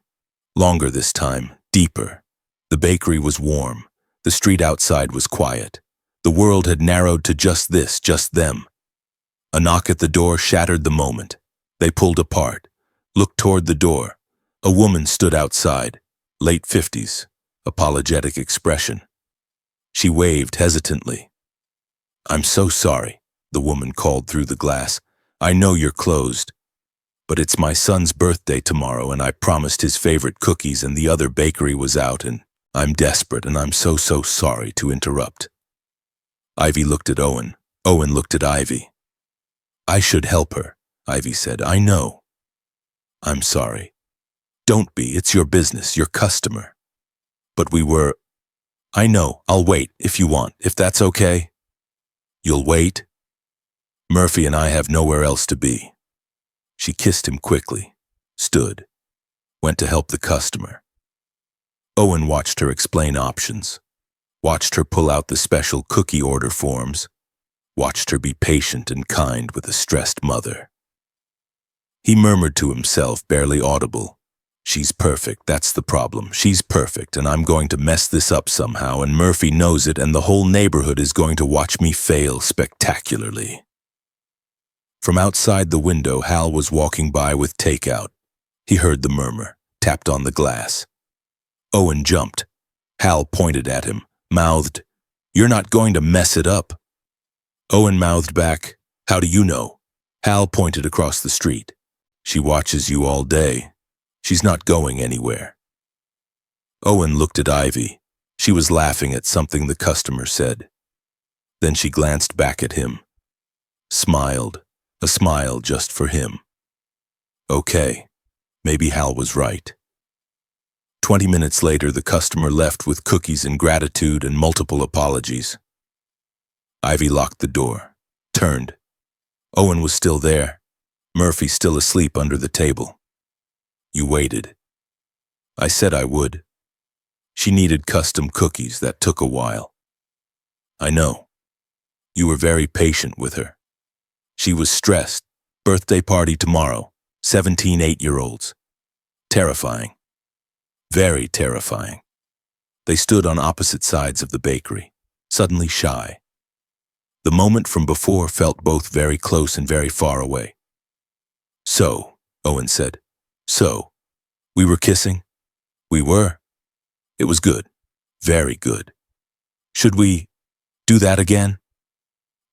Longer this time, deeper. The bakery was warm. The street outside was quiet. The world had narrowed to just this, just them. A knock at the door shattered the moment. They pulled apart, looked toward the door. A woman stood outside, late 50s, apologetic expression. She waved hesitantly. I'm so sorry, the woman called through the glass. I know you're closed, but it's my son's birthday tomorrow and I promised his favorite cookies and the other bakery was out and I'm desperate and I'm so sorry to interrupt. Ivy looked at Owen. Owen looked at Ivy. I should help her, Ivy said. I know. I'm sorry. Don't be. It's your business, your customer. But we were... I know. I'll wait if you want, if that's okay. You'll wait? Murphy and I have nowhere else to be. She kissed him quickly, stood, went to help the customer. Owen watched her explain options, watched her pull out the special cookie order forms, watched her be patient and kind with a stressed mother. He murmured to himself, barely audible, she's perfect, that's the problem. She's perfect, and I'm going to mess this up somehow, and Murphy knows it, and the whole neighborhood is going to watch me fail spectacularly. From outside the window, Hal was walking by with takeout. He heard the murmur, tapped on the glass. Owen jumped. Hal pointed at him, mouthed, You're not going to mess it up. Owen mouthed back, How do you know? Hal pointed across the street. She watches you all day. She's not going anywhere. Owen looked at Ivy. She was laughing at something the customer said. Then she glanced back at him. Smiled, a smile just for him. Okay, maybe Hal was right. 20 minutes later, the customer left with cookies and gratitude and multiple apologies. Ivy locked the door, turned. Owen was still there. Murphy still asleep under the table. You waited. I said I would. She needed custom cookies. That took a while. I know. You were very patient with her. She was stressed. Birthday party tomorrow. 17 8-year-olds. Terrifying. Very terrifying. They stood on opposite sides of the bakery, suddenly shy. The moment from before felt both very close and very far away. So, Owen said. So, we were kissing? We were. It was good. Very good. Should we do that again?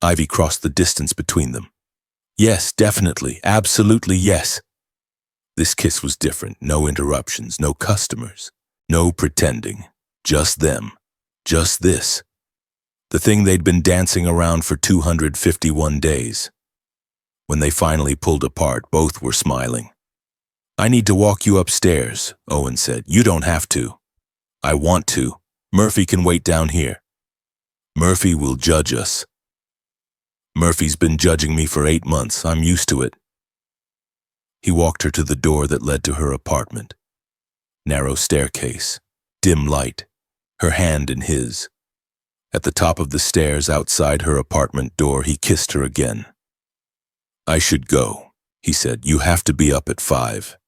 Ivy crossed the distance between them. Yes, definitely. Absolutely yes. This kiss was different. No interruptions, no customers, no pretending. Just them. Just this. The thing they'd been dancing around for 251 days. When they finally pulled apart, both were smiling. "I need to walk you upstairs," Owen said. "You don't have to." "I want to. Murphy can wait down here." "Murphy will judge us." "Murphy's been judging me for 8 months. I'm used to it." He walked her to the door that led to her apartment. Narrow staircase, dim light, her hand in his. At the top of the stairs outside her apartment door, he kissed her again. "I should go," he said. "You have to be up at 5.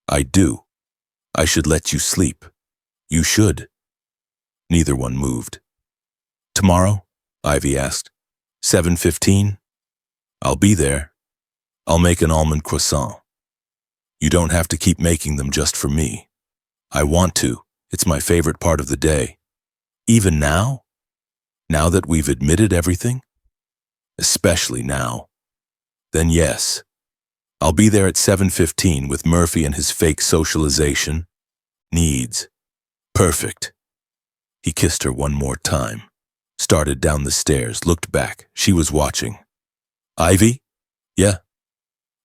"I do. I should let you sleep." "You should." Neither one moved. "Tomorrow?" Ivy asked. 7:15? "I'll be there. I'll make an almond croissant. You don't have to keep making them just for me." "I want to. It's my favorite part of the day." "Even now? Now that we've admitted everything?" "Especially now." "Then yes. I'll be there at 7:15 with Murphy and his fake socialization. Needs. Perfect." He kissed her one more time, started down the stairs, looked back. She was watching. "Ivy?" "Yeah."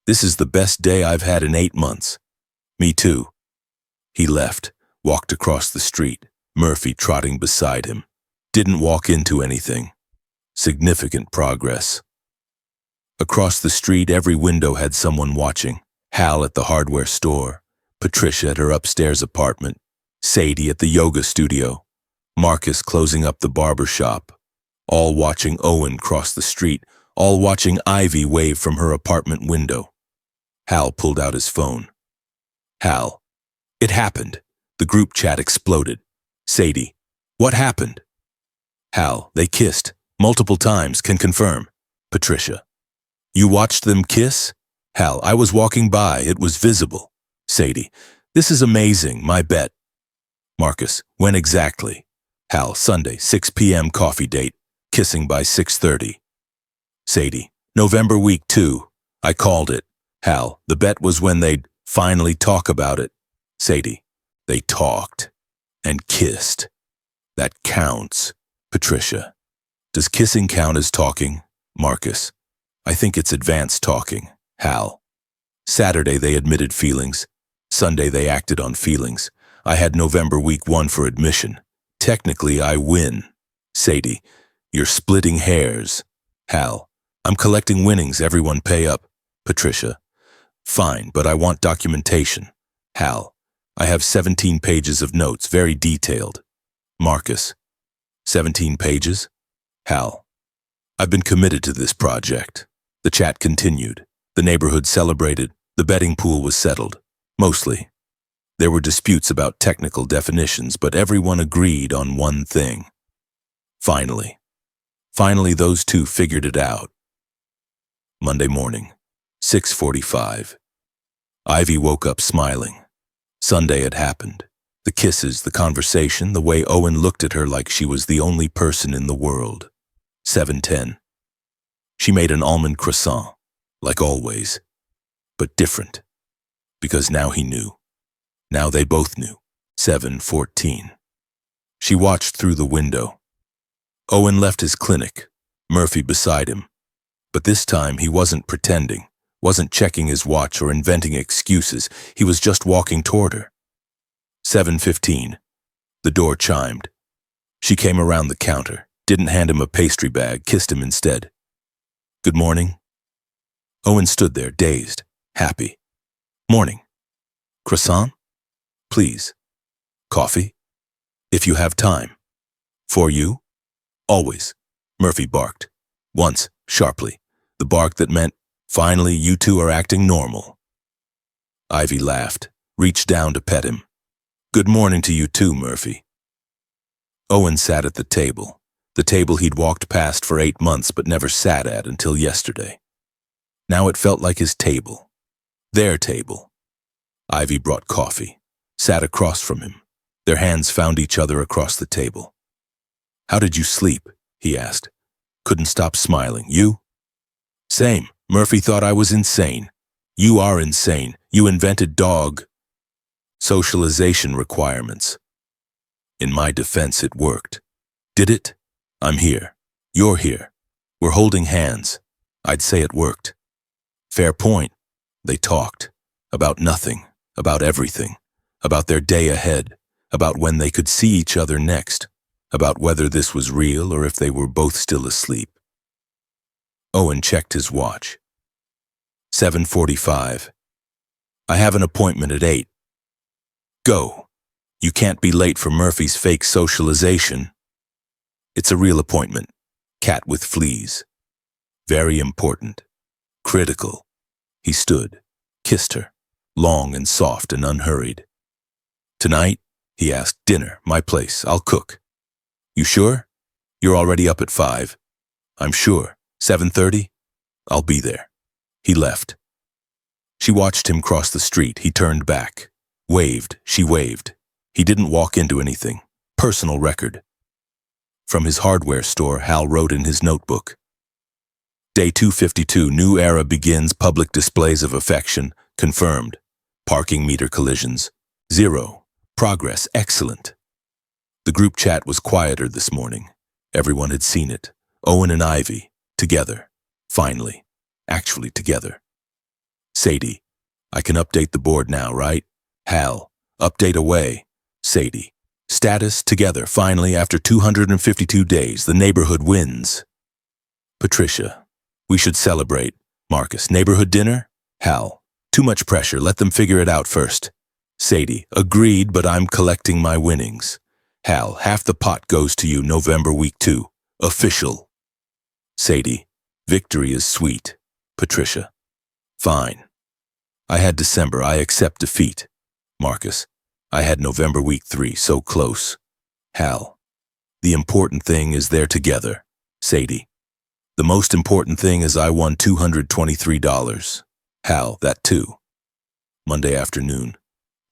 "This is the best day I've had in 8 months." "Me too." He left, walked across the street, Murphy trotting beside him. Didn't walk into anything. Significant progress. Across the street, every window had someone watching. Hal at the hardware store, Patricia at her upstairs apartment, Sadie at the yoga studio, Marcus closing up the barber shop, all watching Owen cross the street, all watching Ivy wave from her apartment window. Hal pulled out his phone. "Hal, it happened." The group chat exploded. Sadie, "What happened?" Hal, "They kissed. Multiple times, can confirm." Patricia, "You watched them kiss?" Hal, "I was walking by. It was visible." Sadie, "This is amazing, my bet." Marcus, "When exactly?" Hal, "Sunday, 6 p.m. coffee date. Kissing by 6:30. Sadie, "November week 2. I called it." Hal, "The bet was when they'd finally talk about it." Sadie, "They talked and kissed. That counts." Patricia, "Does kissing count as talking?" Marcus, "I think it's advanced talking." Hal, "Saturday they admitted feelings. Sunday they acted on feelings. I had November week 1 for admission. Technically I win." Sadie, "You're splitting hairs." Hal, "I'm collecting winnings. Everyone pay up." Patricia, "Fine, but I want documentation." Hal, "I have 17 pages of notes, very detailed." Marcus, 17 pages? Hal, "I've been committed to this project." The chat continued. The neighborhood celebrated. The betting pool was settled. Mostly. There were disputes about technical definitions, but everyone agreed on one thing. Finally, those two figured it out. Monday morning, 6:45. Ivy woke up smiling. Sunday had happened. The kisses, the conversation, the way Owen looked at her like she was the only person in the world. 7:10. She made an almond croissant, like always, but different, because now he knew. Now they both knew. 7:14. She watched through the window. Owen left his clinic, Murphy beside him. But this time he wasn't pretending, wasn't checking his watch or inventing excuses. He was just walking toward her. 7:15. The door chimed. She came around the counter, didn't hand him a pastry bag, kissed him instead. "Good morning." Owen stood there, dazed, happy. "Morning. Croissant? Please. Coffee? If you have time. For you? Always." Murphy barked. Once, sharply. The bark that meant, "Finally, you two are acting normal." Ivy laughed, reached down to pet him. "Good morning to you too, Murphy." Owen sat at the table he'd walked past for 8 months but never sat at until yesterday. Now it felt like his table. Their table. Ivy brought coffee, sat across from him. Their hands found each other across the table. "How did you sleep?" he asked. Couldn't stop smiling. "You?" "Same. Murphy thought I was insane." "You are insane. You invented dog socialization requirements." In my defense, it worked. Did it? I'm here. You're here. We're holding hands. I'd say it worked. Fair point. They talked. About nothing. About everything. About their day ahead. About when they could see each other next. About whether this was real or if they were both still asleep. Owen checked his watch. 7:45. I have an appointment at 8. Go. You can't be late for Murphy's fake socialization. It's a real appointment. Cat with fleas. Very important. Critical. He stood, kissed her, long and soft and unhurried. Tonight? He asked. Dinner, my place, I'll cook. You sure? You're already up at 5. I'm sure. 7:30? I'll be there. He left. She watched him cross the street. He turned back. Waved. She waved. He didn't walk into anything. Personal record. From his hardware store, Hal wrote in his notebook. Day 252, new era begins. Public displays of affection. Confirmed. Parking meter collisions. 0. Progress. Excellent. The group chat was quieter this morning. Everyone had seen it. Owen and Ivy. Together. Finally. Actually together. Sadie. I can update the board now, right? Hal. Update away. Sadie. Status together. Finally, after 252 days, the neighborhood wins. Patricia. We should celebrate. Marcus. Neighborhood dinner? Hal. Too much pressure. Let them figure it out first. Sadie. Agreed, but I'm collecting my winnings. Hal. Half the pot goes to you. November week 2. Official. Sadie. Victory is sweet. Patricia. Fine. I had December. I accept defeat. Marcus. I had November week 3. So close. Hal. The important thing is they're together. Sadie. The most important thing is I won $223. Hal. That too. Monday afternoon.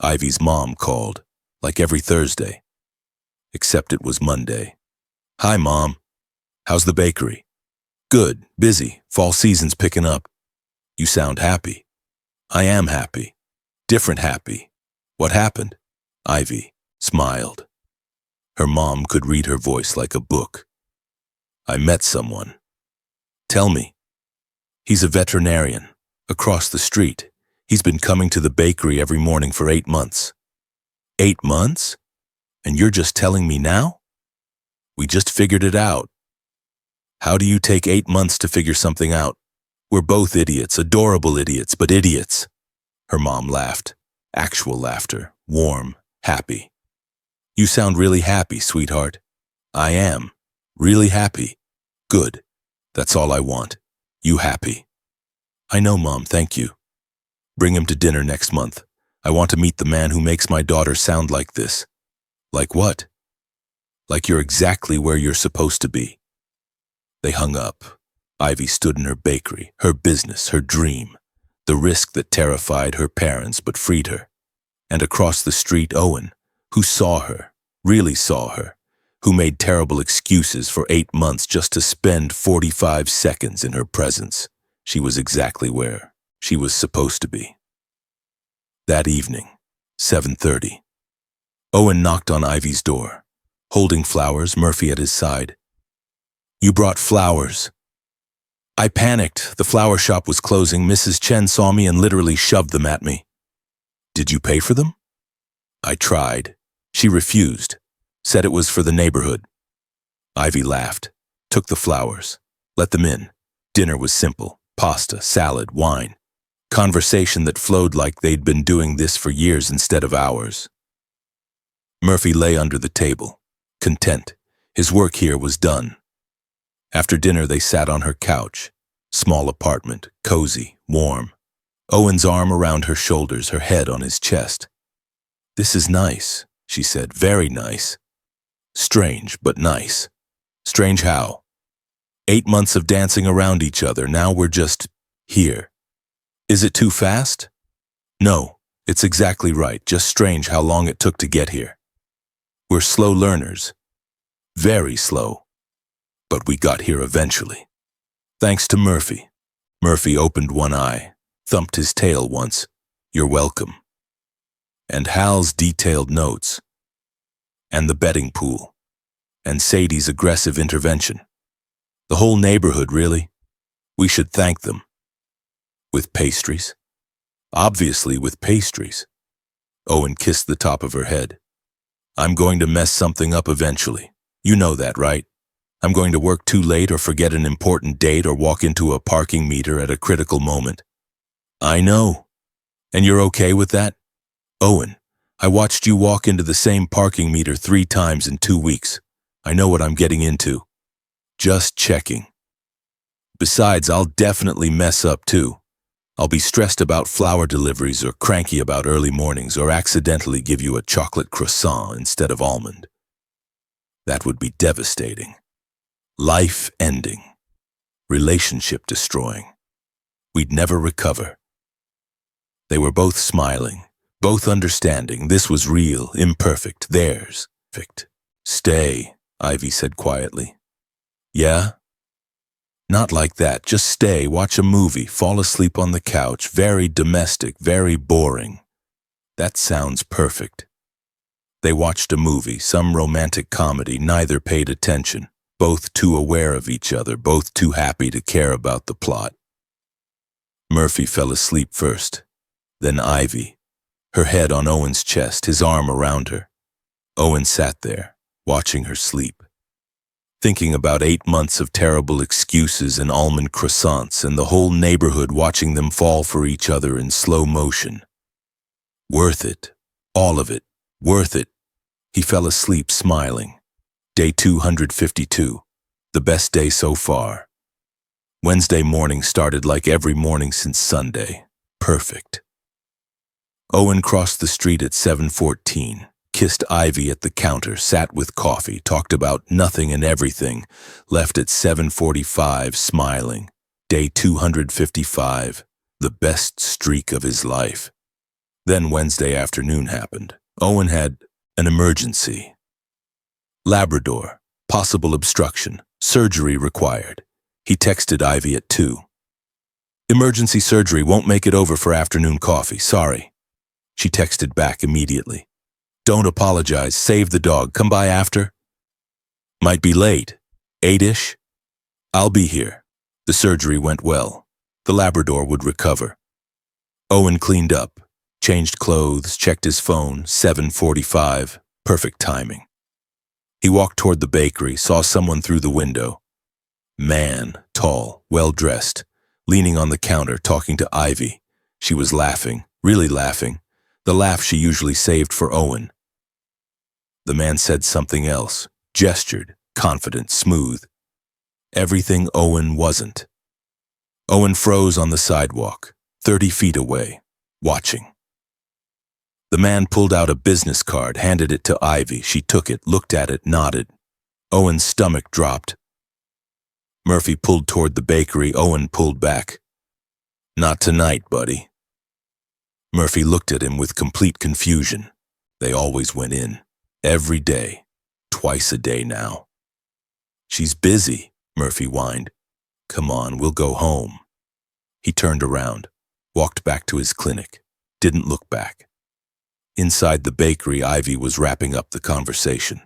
Ivy's mom called. Like every Thursday. Except it was Monday. Hi, Mom. How's the bakery? Good. Busy. Fall season's picking up. You sound happy. I am happy. Different happy. What happened? Ivy smiled. Her mom could read her voice like a book. I met someone. Tell me. He's a veterinarian. Across the street. He's been coming to the bakery every morning for 8 months. 8 months? And you're just telling me now? We just figured it out. How do you take 8 months to figure something out? We're both idiots, adorable idiots, but idiots. Her mom laughed. Actual laughter. Warm. Happy. You sound really happy, sweetheart. I am. Really happy. Good. That's all I want. You happy. I know, Mom, thank you. Bring him to dinner next month. I want to meet the man who makes my daughter sound like this. Like what? Like you're exactly where you're supposed to be. They hung up. Ivy stood in her bakery, her business, her dream, the risk that terrified her parents but freed her. And across the street, Owen, who saw her, really saw her, who made terrible excuses for 8 months just to spend 45 seconds in her presence. She was exactly where she was supposed to be. That evening, 7:30. Owen knocked on Ivy's door, holding flowers, Murphy at his side. You brought flowers. I panicked. The flower shop was closing. Mrs. Chen saw me and literally shoved them at me. Did you pay for them? I tried. She refused, said it was for the neighborhood. Ivy laughed, took the flowers, let them in. Dinner was simple, pasta, salad, wine. Conversation that flowed like they'd been doing this for years instead of hours. Murphy lay under the table, content. His work here was done. After dinner, they sat on her couch. Small apartment, cozy, warm. Owen's arm around her shoulders, her head on his chest. This is nice, she said, very nice. Strange, but nice. Strange how? 8 months of dancing around each other, now we're just here. Is it too fast? No, it's exactly right, just strange how long it took to get here. We're slow learners. Very slow. But we got here eventually. Thanks to Murphy. Murphy opened one eye, thumped his tail once. You're welcome. And Hal's detailed notes. And the betting pool. And Sadie's aggressive intervention. The whole neighborhood, really. We should thank them. With pastries? Obviously with pastries. Owen kissed the top of her head. I'm going to mess something up eventually. You know that, right? I'm going to work too late or forget an important date or walk into a parking meter at a critical moment. I know. And you're okay with that? Owen, I watched you walk into the same parking meter 3 times in 2 weeks. I know what I'm getting into. Just checking. Besides, I'll definitely mess up too. I'll be stressed about flower deliveries or cranky about early mornings or accidentally give you a chocolate croissant instead of almond. That would be devastating. Life-ending. Relationship-destroying. We'd never recover. They were both smiling, both understanding this was real, imperfect, theirs. Perfect. Stay, Ivy said quietly. Yeah? Not like that. Just stay, watch a movie, fall asleep on the couch. Very domestic, very boring. That sounds perfect. They watched a movie, some romantic comedy. Neither paid attention. Both too aware of each other, both too happy to care about the plot. Murphy fell asleep first, then Ivy, her head on Owen's chest, his arm around her. Owen sat there, watching her sleep, thinking about 8 months of terrible excuses and almond croissants and the whole neighborhood watching them fall for each other in slow motion. Worth it. All of it. Worth it. He fell asleep smiling. Day 252. The best day so far. Wednesday morning started like every morning since Sunday. Perfect. Owen crossed the street at 7:14. Kissed Ivy at the counter, sat with coffee, talked about nothing and everything, left at 7:45 smiling. Day 255, the best streak of his life. Then Wednesday afternoon happened. Owen had an emergency. Labrador, possible obstruction, surgery required. He texted Ivy at 2. Emergency surgery, won't make it over for afternoon coffee, sorry. She texted back immediately. Don't apologize, save the dog, come by after. Might be late, 8-ish. I'll be here. The surgery went well. The Labrador would recover. Owen cleaned up, changed clothes, checked his phone, 7:45, perfect timing. He walked toward the bakery, saw someone through the window. Man, tall, well-dressed, leaning on the counter, talking to Ivy. She was laughing, really laughing, the laugh she usually saved for Owen. The man said something else, gestured, confident, smooth. Everything Owen wasn't. Owen froze on the sidewalk, 30 feet away, watching. The man pulled out a business card, handed it to Ivy. She took it, looked at it, nodded. Owen's stomach dropped. Murphy pulled toward the bakery. Owen pulled back. Not tonight, buddy. Murphy looked at him with complete confusion. They always went in. Every day. Twice a day now. She's busy, Murphy whined. Come on, we'll go home. He turned around, walked back to his clinic, didn't look back. Inside the bakery, Ivy was wrapping up the conversation.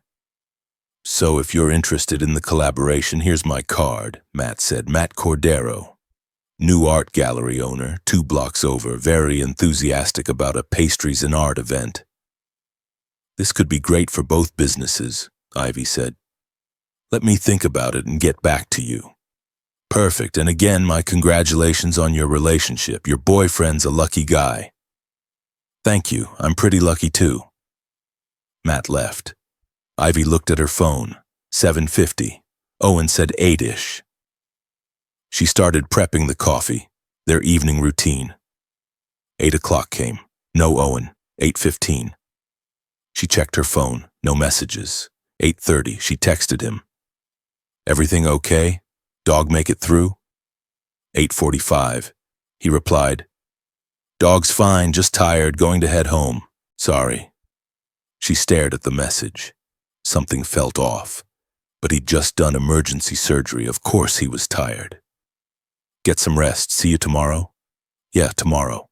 So if you're interested in the collaboration, here's my card, Matt said. Matt Cordero. New art gallery owner, 2 blocks over, very enthusiastic about a pastries and art event. This could be great for both businesses, Ivy said. Let me think about it and get back to you. Perfect, and again, my congratulations on your relationship. Your boyfriend's a lucky guy. Thank you, I'm pretty lucky too. Matt left. Ivy looked at her phone. 7:50. Owen said 8-ish. She started prepping the coffee, their evening routine. 8 o'clock came. No Owen. 8:15. She checked her phone. No messages. 8:30. She texted him. Everything okay? Dog make it through? 8:45. He replied, Dog's fine, just tired, going to head home. Sorry. She stared at the message. Something felt off. But he'd just done emergency surgery. Of course he was tired. Get some rest. See you tomorrow? Yeah, tomorrow.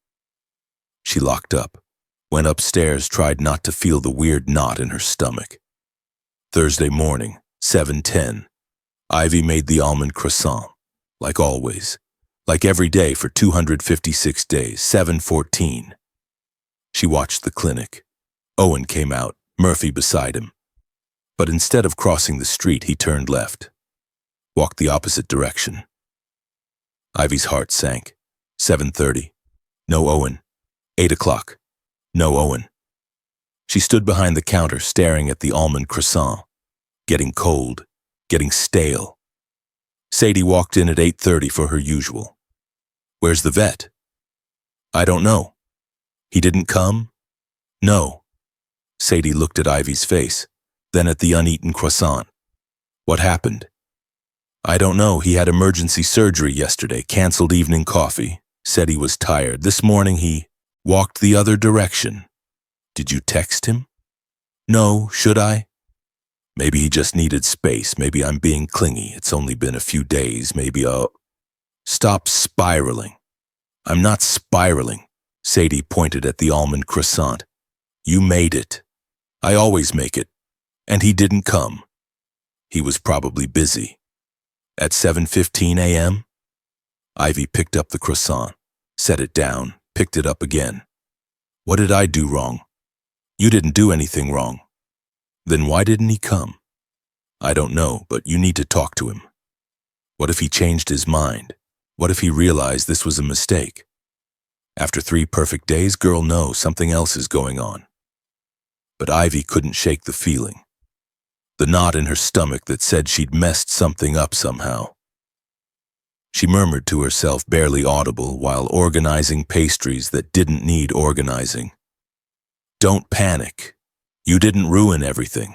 She locked up, went upstairs, tried not to feel the weird knot in her stomach. Thursday morning, 7:10. Ivy made the almond croissant, like always, like every day for 256 days. 7:14. She watched the clinic. Owen came out, Murphy beside him. But instead of crossing the street, he turned left, walked the opposite direction. Ivy's heart sank. 7:30. No Owen. 8 o'clock. No Owen. She stood behind the counter staring at the almond croissant, getting cold, getting stale. Sadie walked in at 8:30 for her usual. Where's the vet? I don't know. He didn't come? No. Sadie looked at Ivy's face, then at the uneaten croissant. What happened? I don't know. He had emergency surgery yesterday, canceled evening coffee, said he was tired. This morning he walked the other direction. Did you text him? No, should I? Maybe he just needed space. Maybe I'm being clingy. It's only been a few days. Maybe I'll... Stop spiraling. I'm not spiraling. Sadie pointed at the almond croissant. You made it. I always make it. And he didn't come. He was probably busy. At 7:15 a.m., Ivy picked up the croissant, set it down, picked it up again. What did I do wrong? You didn't do anything wrong. Then why didn't he come? I don't know, but you need to talk to him. What if he changed his mind? What if he realized this was a mistake? After 3 perfect days, girl, no, something else is going on. But Ivy couldn't shake the feeling. The knot in her stomach that said she'd messed something up somehow. She murmured to herself, barely audible, while organizing pastries that didn't need organizing. Don't panic. You didn't ruin everything.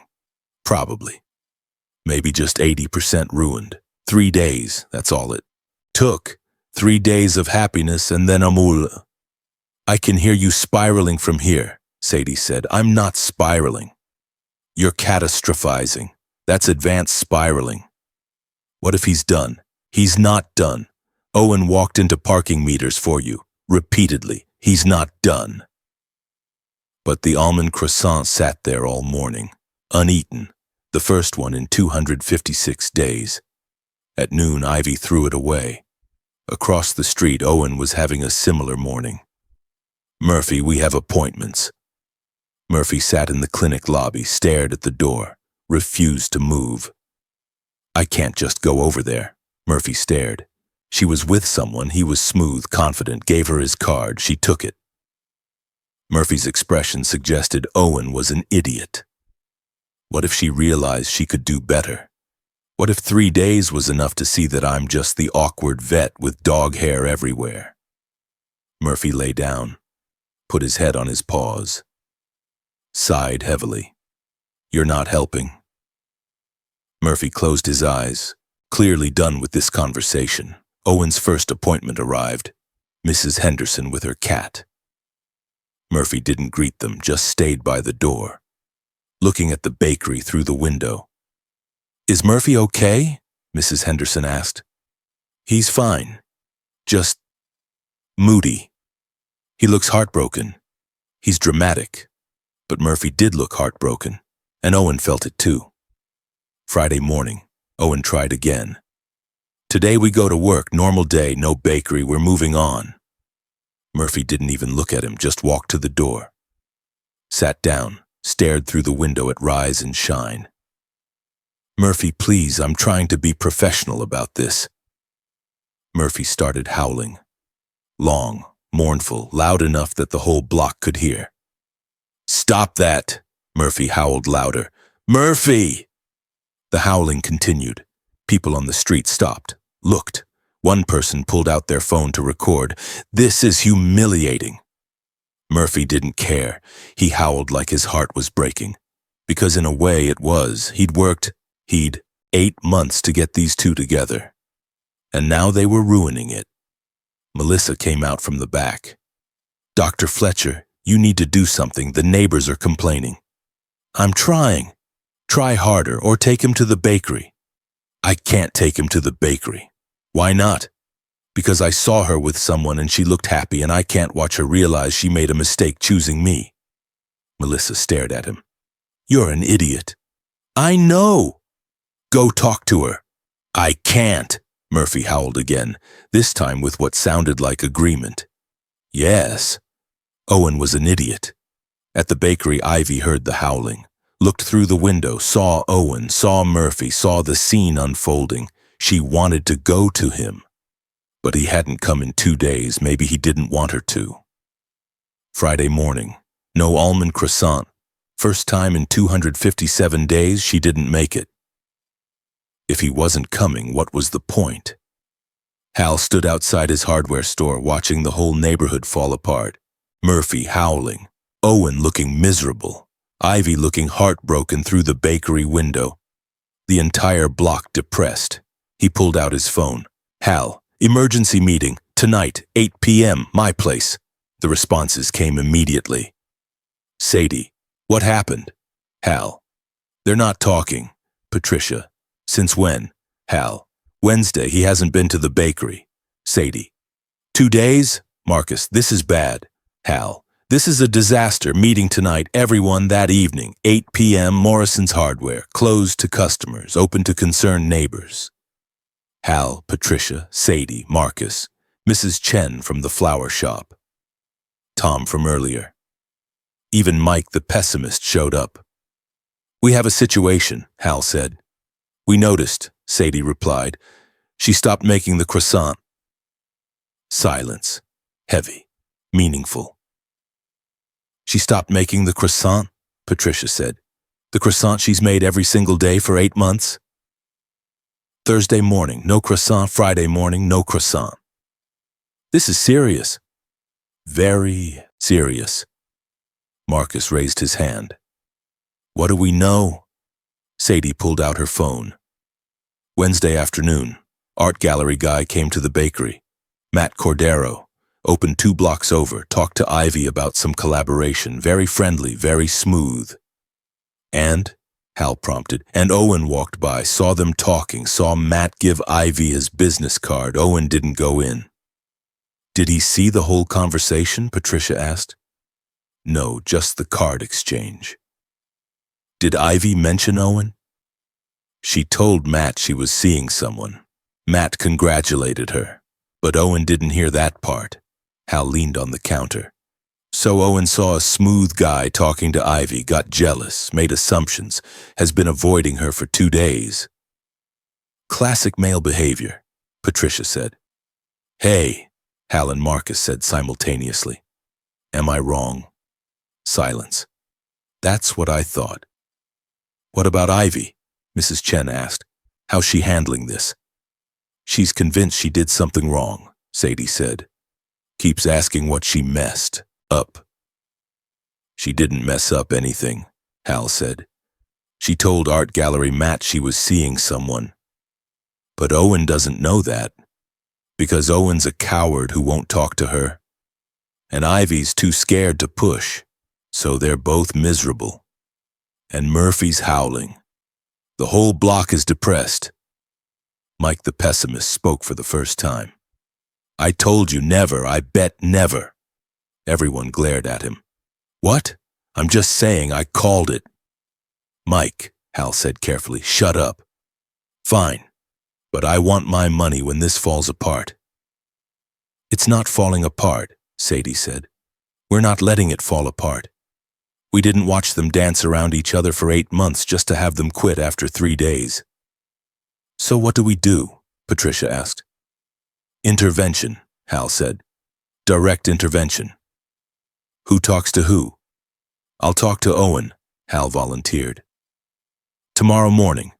Probably. Maybe just 80% ruined. 3 days, that's all it took. 3 days of happiness and then a moule. I can hear you spiraling from here, Sadie said. I'm not spiraling. You're catastrophizing. That's advanced spiraling. What if he's done? He's not done. Owen walked into parking meters for you, repeatedly. He's not done. But the almond croissant sat there all morning, uneaten, the first one in 256 days. At noon, Ivy threw it away. Across the street, Owen was having a similar morning. Murphy, we have appointments. Murphy sat in the clinic lobby, stared at the door, refused to move. I can't just go over there. Murphy stared. She was with someone. He was smooth, confident, gave her his card. She took it. Murphy's expression suggested Owen was an idiot. What if she realized she could do better? What if 3 days was enough to see that I'm just the awkward vet with dog hair everywhere? Murphy lay down, put his head on his paws, sighed heavily. You're not helping. Murphy closed his eyes, clearly done with this conversation. Owen's first appointment arrived, Mrs. Henderson with her cat. Murphy didn't greet them, just stayed by the door, looking at the bakery through the window. Is Murphy okay? Mrs. Henderson asked. He's fine, just moody. He looks heartbroken. He's dramatic. But Murphy did look heartbroken, and Owen felt it too. Friday morning, Owen tried again. Today we go to work, normal day, no bakery, we're moving on. Murphy didn't even look at him, just walked to the door. Sat down, stared through the window at rise and shine. Murphy, please, I'm trying to be professional about this. Murphy started howling. Long, mournful, loud enough that the whole block could hear. Stop that! Murphy howled louder. Murphy! The howling continued. People on the street stopped, looked. One person pulled out their phone to record. This is humiliating. Murphy didn't care. He howled like his heart was breaking. Because in a way it was. He'd 8 months to get these two together. And now they were ruining it. Melissa came out from the back. Dr. Fletcher, you need to do something. The neighbors are complaining. I'm trying. Try harder or take him to the bakery. I can't take him to the bakery. Why not? Because I saw her with someone and she looked happy and I can't watch her realize she made a mistake choosing me. Melissa stared at him. You're an idiot. I know. Go talk to her. I can't, Murphy howled again, this time with what sounded like agreement. Yes. Owen was an idiot. At the bakery, Ivy heard the howling, looked through the window, saw Owen, saw Murphy, saw the scene unfolding. She wanted to go to him. But he hadn't come in 2 days. Maybe he didn't want her to. Friday morning. No almond croissant. First time in 257 days she didn't make it. If he wasn't coming, what was the point? Hal stood outside his hardware store watching the whole neighborhood fall apart. Murphy howling. Owen looking miserable. Ivy looking heartbroken through the bakery window. The entire block depressed. He pulled out his phone. Hal, emergency meeting, tonight, 8 p.m., my place. The responses came immediately. Sadie, what happened? Hal, they're not talking. Patricia, since when? Hal, Wednesday, he hasn't been to the bakery. Sadie, 2 days? Marcus, this is bad. Hal, this is a disaster. Meeting tonight, everyone that evening, 8 p.m., Morrison's Hardware, closed to customers, open to concerned neighbors. Hal, Patricia, Sadie, Marcus, Mrs. Chen from the flower shop. Tom from earlier. Even Mike the pessimist showed up. We have a situation, Hal said. We noticed, Sadie replied. She stopped making the croissant. Silence. Heavy. Meaningful. She stopped making the croissant, Patricia said. The croissant she's made every single day for 8 months? Thursday morning, no croissant. Friday morning, no croissant. This is serious. Very serious. Marcus raised his hand. What do we know? Sadie pulled out her phone. Wednesday afternoon, art gallery guy came to the bakery. Matt Cordero, opened 2 blocks over, talked to Ivy about some collaboration, very friendly, very smooth. And, Hal prompted, and Owen walked by, saw them talking, saw Matt give Ivy his business card. Owen didn't go in. Did he see the whole conversation? Patricia asked. No, just the card exchange. Did Ivy mention Owen? She told Matt she was seeing someone. Matt congratulated her, but Owen didn't hear that part. Hal leaned on the counter. So Owen saw a smooth guy talking to Ivy, got jealous, made assumptions, has been avoiding her for 2 days. Classic male behavior, Patricia said. Hey, Hal and Marcus said simultaneously. Am I wrong? Silence. That's what I thought. What about Ivy? Mrs. Chen asked. How's she handling this? She's convinced she did something wrong, Sadie said. Keeps asking what she messed up. She didn't mess up anything, Hal said. She told art gallery Matt she was seeing someone. But Owen doesn't know that, because Owen's a coward who won't talk to her. And Ivy's too scared to push, so they're both miserable. And Murphy's howling. The whole block is depressed. Mike the pessimist spoke for the first time. I told you never, I bet never. Everyone glared at him. What? I'm just saying I called it. Mike, Hal said carefully, shut up. Fine, but I want my money when this falls apart. It's not falling apart, Sadie said. We're not letting it fall apart. We didn't watch them dance around each other for 8 months just to have them quit after 3 days. So what do we do? Patricia asked. Intervention, Hal said. Direct intervention. Who talks to who? I'll talk to Owen, Hal volunteered. Tomorrow morning,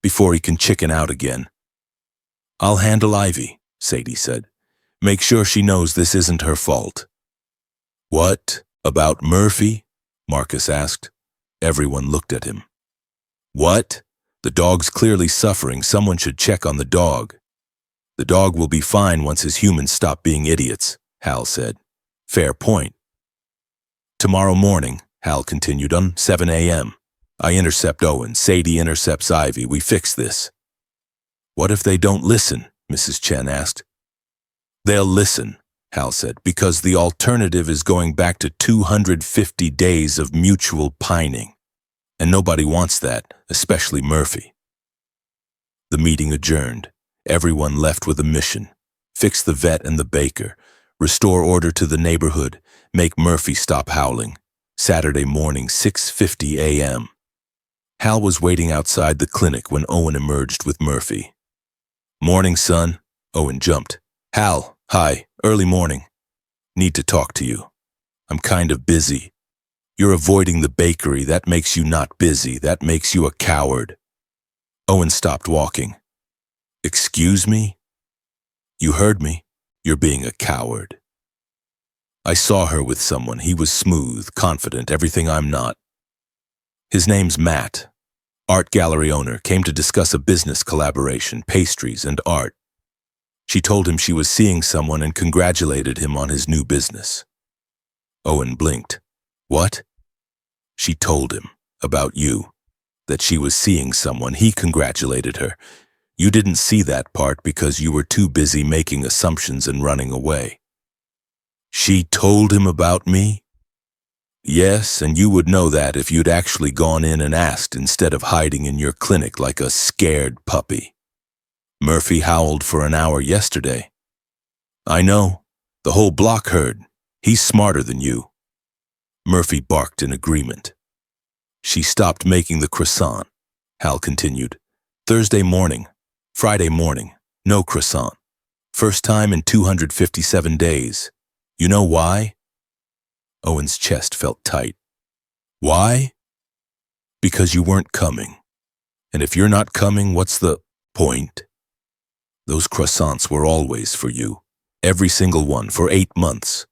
before he can chicken out again. I'll handle Ivy, Sadie said. Make sure she knows this isn't her fault. What? About Murphy? Marcus asked. Everyone looked at him. What? The dog's clearly suffering. Someone should check on the dog. The dog will be fine once his humans stop being idiots, Hal said. Fair point. Tomorrow morning, Hal continued, on 7 a.m. I intercept Owen. Sadie intercepts Ivy. We fix this. What if they don't listen? Mrs. Chen asked. They'll listen, Hal said, because the alternative is going back to 250 days of mutual pining. And nobody wants that, especially Murphy. The meeting adjourned. Everyone left with a mission. Fix the vet and the baker. Restore order to the neighborhood. Make Murphy stop howling. Saturday morning, 6:50 a.m. Hal was waiting outside the clinic when Owen emerged with Murphy. "Morning, son." Owen jumped. "Hal, hi, early morning. Need to talk to you. I'm kind of busy." "You're avoiding the bakery. That makes you not busy. That makes you a coward." Owen stopped walking. "Excuse me?" "You heard me. You're being a coward." "I saw her with someone. He was smooth, confident, everything I'm not. His name's Matt. Art gallery owner, came to discuss a business collaboration, pastries and art. She told him she was seeing someone and congratulated him on his new business." Owen blinked. "What?" "She told him about you, that she was seeing someone. He congratulated her. You didn't see that part because you were too busy making assumptions and running away." "She told him about me?" "Yes, and you would know that if you'd actually gone in and asked instead of hiding in your clinic like a scared puppy. Murphy howled for an hour yesterday." "I know. The whole block heard. He's smarter than you." Murphy barked in agreement. "She stopped making the croissant," Hal continued. "Thursday morning, Friday morning, no croissant. First time in 257 days. You know why?" Owen's chest felt tight. "Why?" "Because you weren't coming. And if you're not coming, what's the point? Those croissants were always for you. Every single one, for 8 months.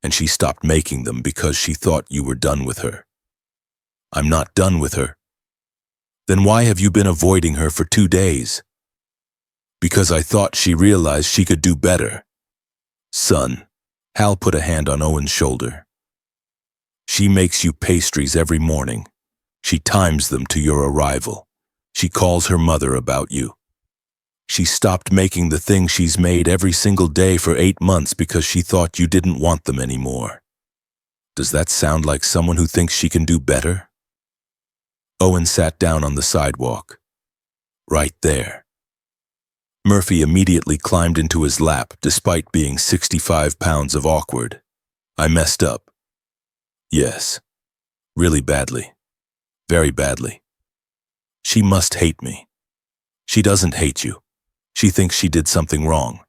And she stopped making them because she thought you were done with her." "I'm not done with her." "Then why have you been avoiding her for 2 days?" "Because I thought she realized she could do better." "Son," Hal put a hand on Owen's shoulder. "She makes you pastries every morning. She times them to your arrival. She calls her mother about you. She stopped making the thing she's made every single day for 8 months because she thought you didn't want them anymore. Does that sound like someone who thinks she can do better?" Owen sat down on the sidewalk. "Right there." Murphy immediately climbed into his lap, despite being 65 pounds of awkward. "I messed up." "Yes. Really badly. Very badly. She must hate me." "She doesn't hate you. She thinks she did something wrong.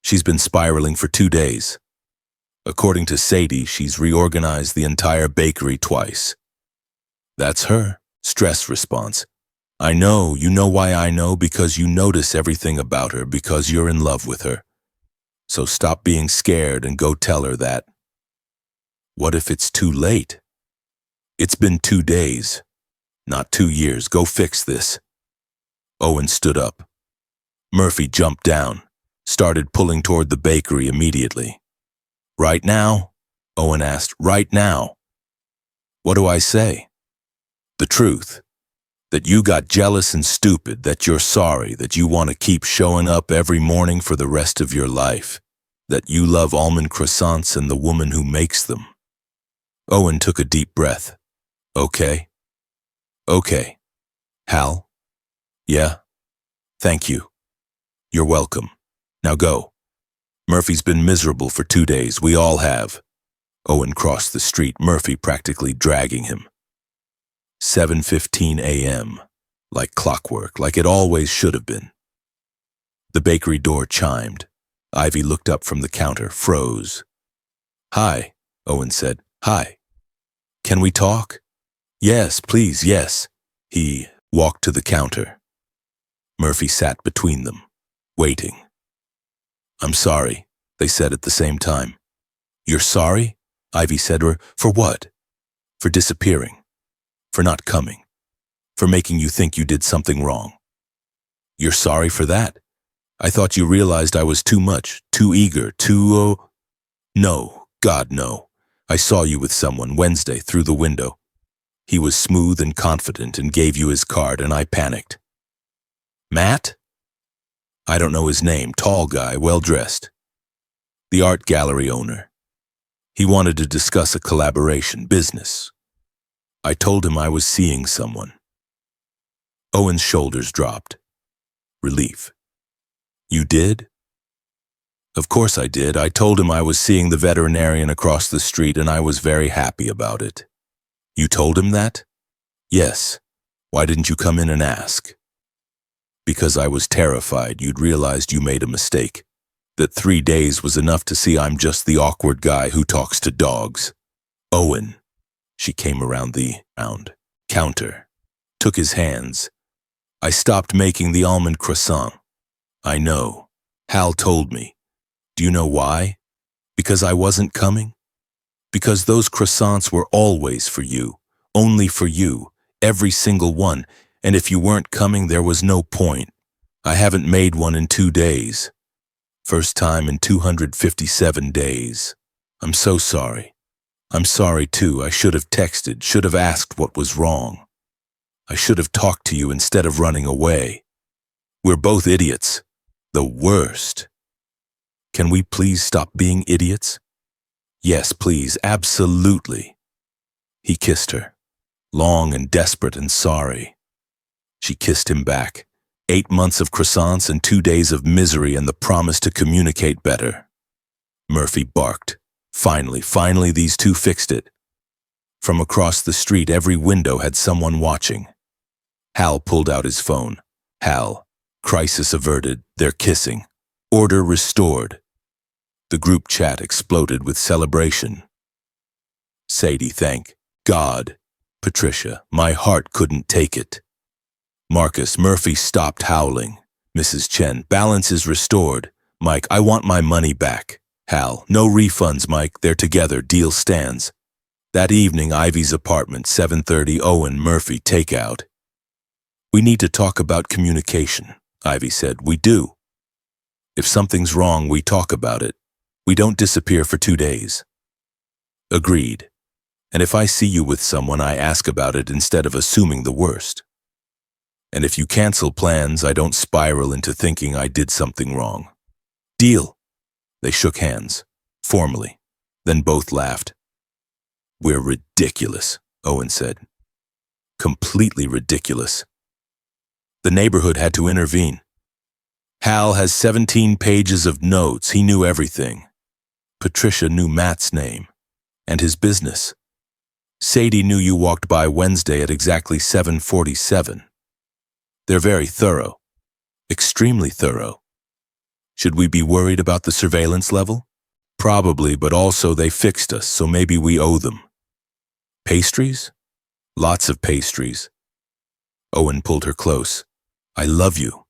She's been spiraling for 2 days. According to Sadie, she's reorganized the entire bakery twice." "That's her." Stress response. "I know, you know why I know, because you notice everything about her, because you're in love with her. So stop being scared and go tell her that." "What if it's too late?" "It's been 2 days, not 2 years. Go fix this." Owen stood up. Murphy jumped down, started pulling toward the bakery immediately. "Right now?" Owen asked. "Right now." "What do I say?" "The truth. That you got jealous and stupid, that you're sorry, that you want to keep showing up every morning for the rest of your life, that you love almond croissants and the woman who makes them." Owen took a deep breath. "Okay. Okay. Hal?" "Yeah. Thank you. You're welcome. Now go. Murphy's been miserable for 2 days. We all have." Owen crossed the street, Murphy practically dragging him. 7:15 a.m., like clockwork, like it always should have been. The bakery door chimed. Ivy looked up from the counter, froze. "Hi," Owen said. "Hi. Can we talk?" "Yes, please, yes." He walked to the counter. Murphy sat between them, waiting. "I'm sorry," they said at the same time. "You're sorry?" Ivy said. "For what?" "For disappearing. For not coming. For making you think you did something wrong." "You're sorry for that? I thought you realized I was too much, too eager, too... No, God, no. I saw you with someone Wednesday through the window. He was smooth and confident and gave you his card, and I panicked." "Matt?" "I don't know his name. Tall guy, well-dressed. The art gallery owner. He wanted to discuss a collaboration, business. I told him I was seeing someone." Owen's shoulders dropped. Relief. You did? Of course I did. I told him I was seeing the veterinarian across the street and I was very happy about it. You told him that? Yes. Why didn't you come in and ask? Because I was terrified you'd realized you made a mistake. That 3 days was enough to see I'm just the awkward guy who talks to dogs. Owen. She came around the counter, took his hands. I stopped making the almond croissant. I know. Hal told me. Do you know why? Because I wasn't coming? Because those croissants were always for you, only for you, every single one, and if you weren't coming there was no point. I haven't made one in 2 days. First time in 257 days. I'm so sorry. I'm sorry too. I should have texted, should have asked what was wrong. I should have talked to you instead of running away. We're both idiots. The worst. Can we please stop being idiots? Yes, please, absolutely. He kissed her, long and desperate and sorry. She kissed him back. 8 months of croissants and 2 days of misery and the promise to communicate better. Murphy barked. Finally, these two fixed it. From across the street, every window had someone watching. Hal pulled out his phone. Hal. Crisis averted. They're kissing. Order restored. The group chat exploded with celebration. Sadie, thank God. Patricia, my heart couldn't take it. Marcus, Murphy stopped howling. Mrs. Chen, balance is restored. Mike, I want my money back. Hal, no refunds, Mike, they're together, deal stands. That evening, Ivy's apartment, 7:30, Owen, Murphy, takeout. We need to talk about communication, Ivy said. We do. If something's wrong, we talk about it. We don't disappear for 2 days. Agreed. And if I see you with someone, I ask about it instead of assuming the worst. And if you cancel plans, I don't spiral into thinking I did something wrong. Deal. They shook hands, formally. Then both laughed. We're ridiculous, Owen said. Completely ridiculous. The neighborhood had to intervene. Hal has 17 pages of notes. He knew everything. Patricia knew Matt's name and his business. Sadie knew you walked by Wednesday at exactly 7:47. They're very thorough, extremely thorough. Should we be worried about the surveillance level? Probably, but also they fixed us, so maybe we owe them. Pastries? Lots of pastries. Owen pulled her close. I love you.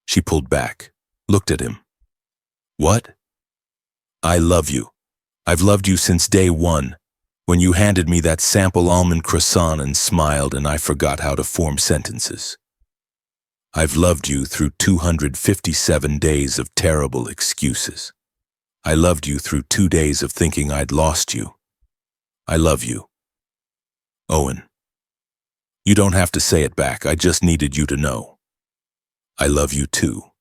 She pulled back, looked at him. What? I love you. I've loved you since day one, when you handed me that sample almond croissant and smiled and I forgot how to form sentences. I've loved you through 257 days of terrible excuses. I loved you through 2 days of thinking I'd lost you. I love you. Owen. You don't have to say it back, I just needed you to know. I love you too.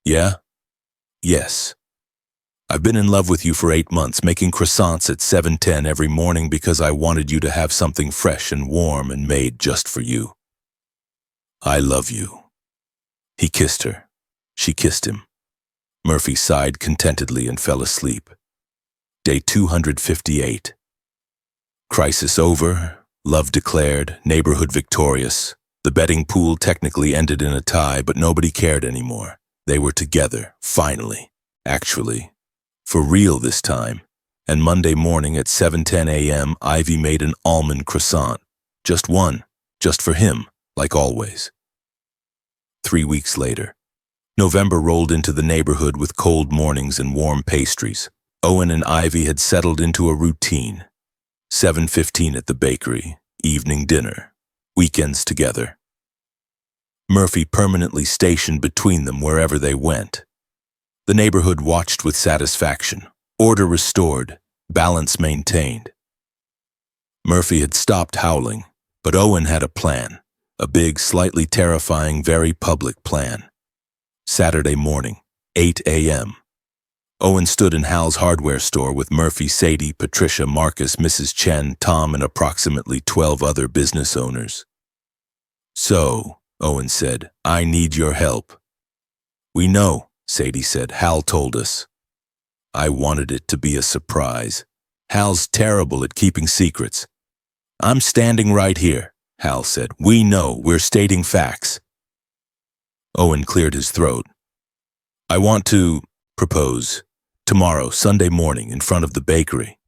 Yeah? Yes. I've been in love with you for 8 months, making croissants at 7:10 every morning because I wanted you to have something fresh and warm and made just for you. I love you. He kissed her. She kissed him. Murphy sighed contentedly and fell asleep. Day 258. Crisis over, love declared, neighborhood victorious. The betting pool technically ended in a tie, but nobody cared anymore. They were together, finally. Actually, for real this time. And Monday morning at 7:10 a.m., Ivy made an almond croissant. Just one, just for him, like always. 3 weeks later, November rolled into the neighborhood with cold mornings and warm pastries. Owen and Ivy had settled into a routine. 7:15 at the bakery, evening dinner, weekends together. Murphy permanently stationed between them wherever they went. The neighborhood watched with satisfaction. Order restored, balance maintained. Murphy had stopped howling, but Owen had a plan. A big, slightly terrifying, very public plan. Saturday morning, 8 a.m. Owen stood in Hal's hardware store with Murphy, Sadie, Patricia, Marcus, Mrs. Chen, Tom, and approximately 12 other business owners. So, Owen said. I need your help. We know, Sadie said. Hal told us. I wanted it to be a surprise. Hal's terrible at keeping secrets. I'm standing right here, Hal said. We know, we're stating facts. Owen cleared his throat. I want to propose tomorrow, Sunday morning, in front of the bakery.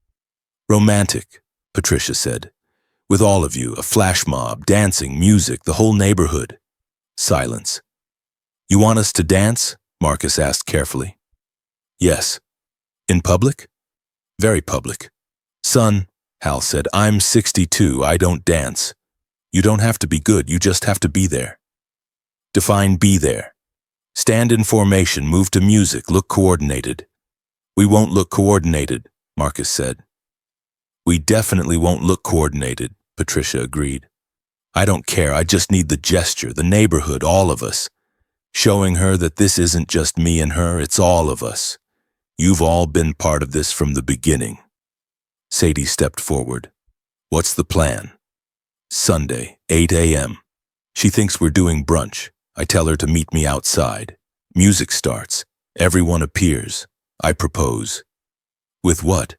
Romantic, Patricia said. With all of you, a flash mob, dancing, music, the whole neighborhood. Silence. You want us to dance? Marcus asked carefully. Yes. In public? Very public. Son, Hal said, I'm 62, I don't dance. You don't have to be good, you just have to be there. Define be there. Stand in formation, move to music, look coordinated. We won't look coordinated, Marcus said. We definitely won't look coordinated, Patricia agreed. I don't care, I just need the gesture, the neighborhood, all of us. Showing her that this isn't just me and her, it's all of us. You've all been part of this from the beginning. Sadie stepped forward. What's the plan? Sunday, 8 a.m. She thinks we're doing brunch. I tell her to meet me outside. Music starts. Everyone appears. I propose. With what?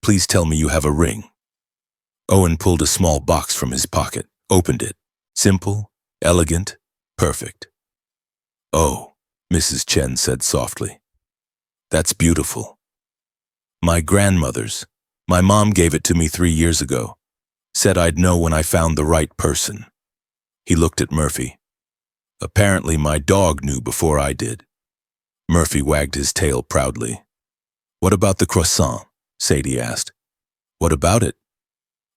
Please tell me you have a ring. Owen pulled a small box from his pocket, opened it. Simple, elegant, perfect. Oh, Mrs. Chen said softly. That's beautiful. My grandmother's. My mom gave it to me 3 years ago. Said I'd know when I found the right person. He looked at Murphy. Apparently my dog knew before I did. Murphy wagged his tail proudly. What about the croissant? Sadie asked. What about it?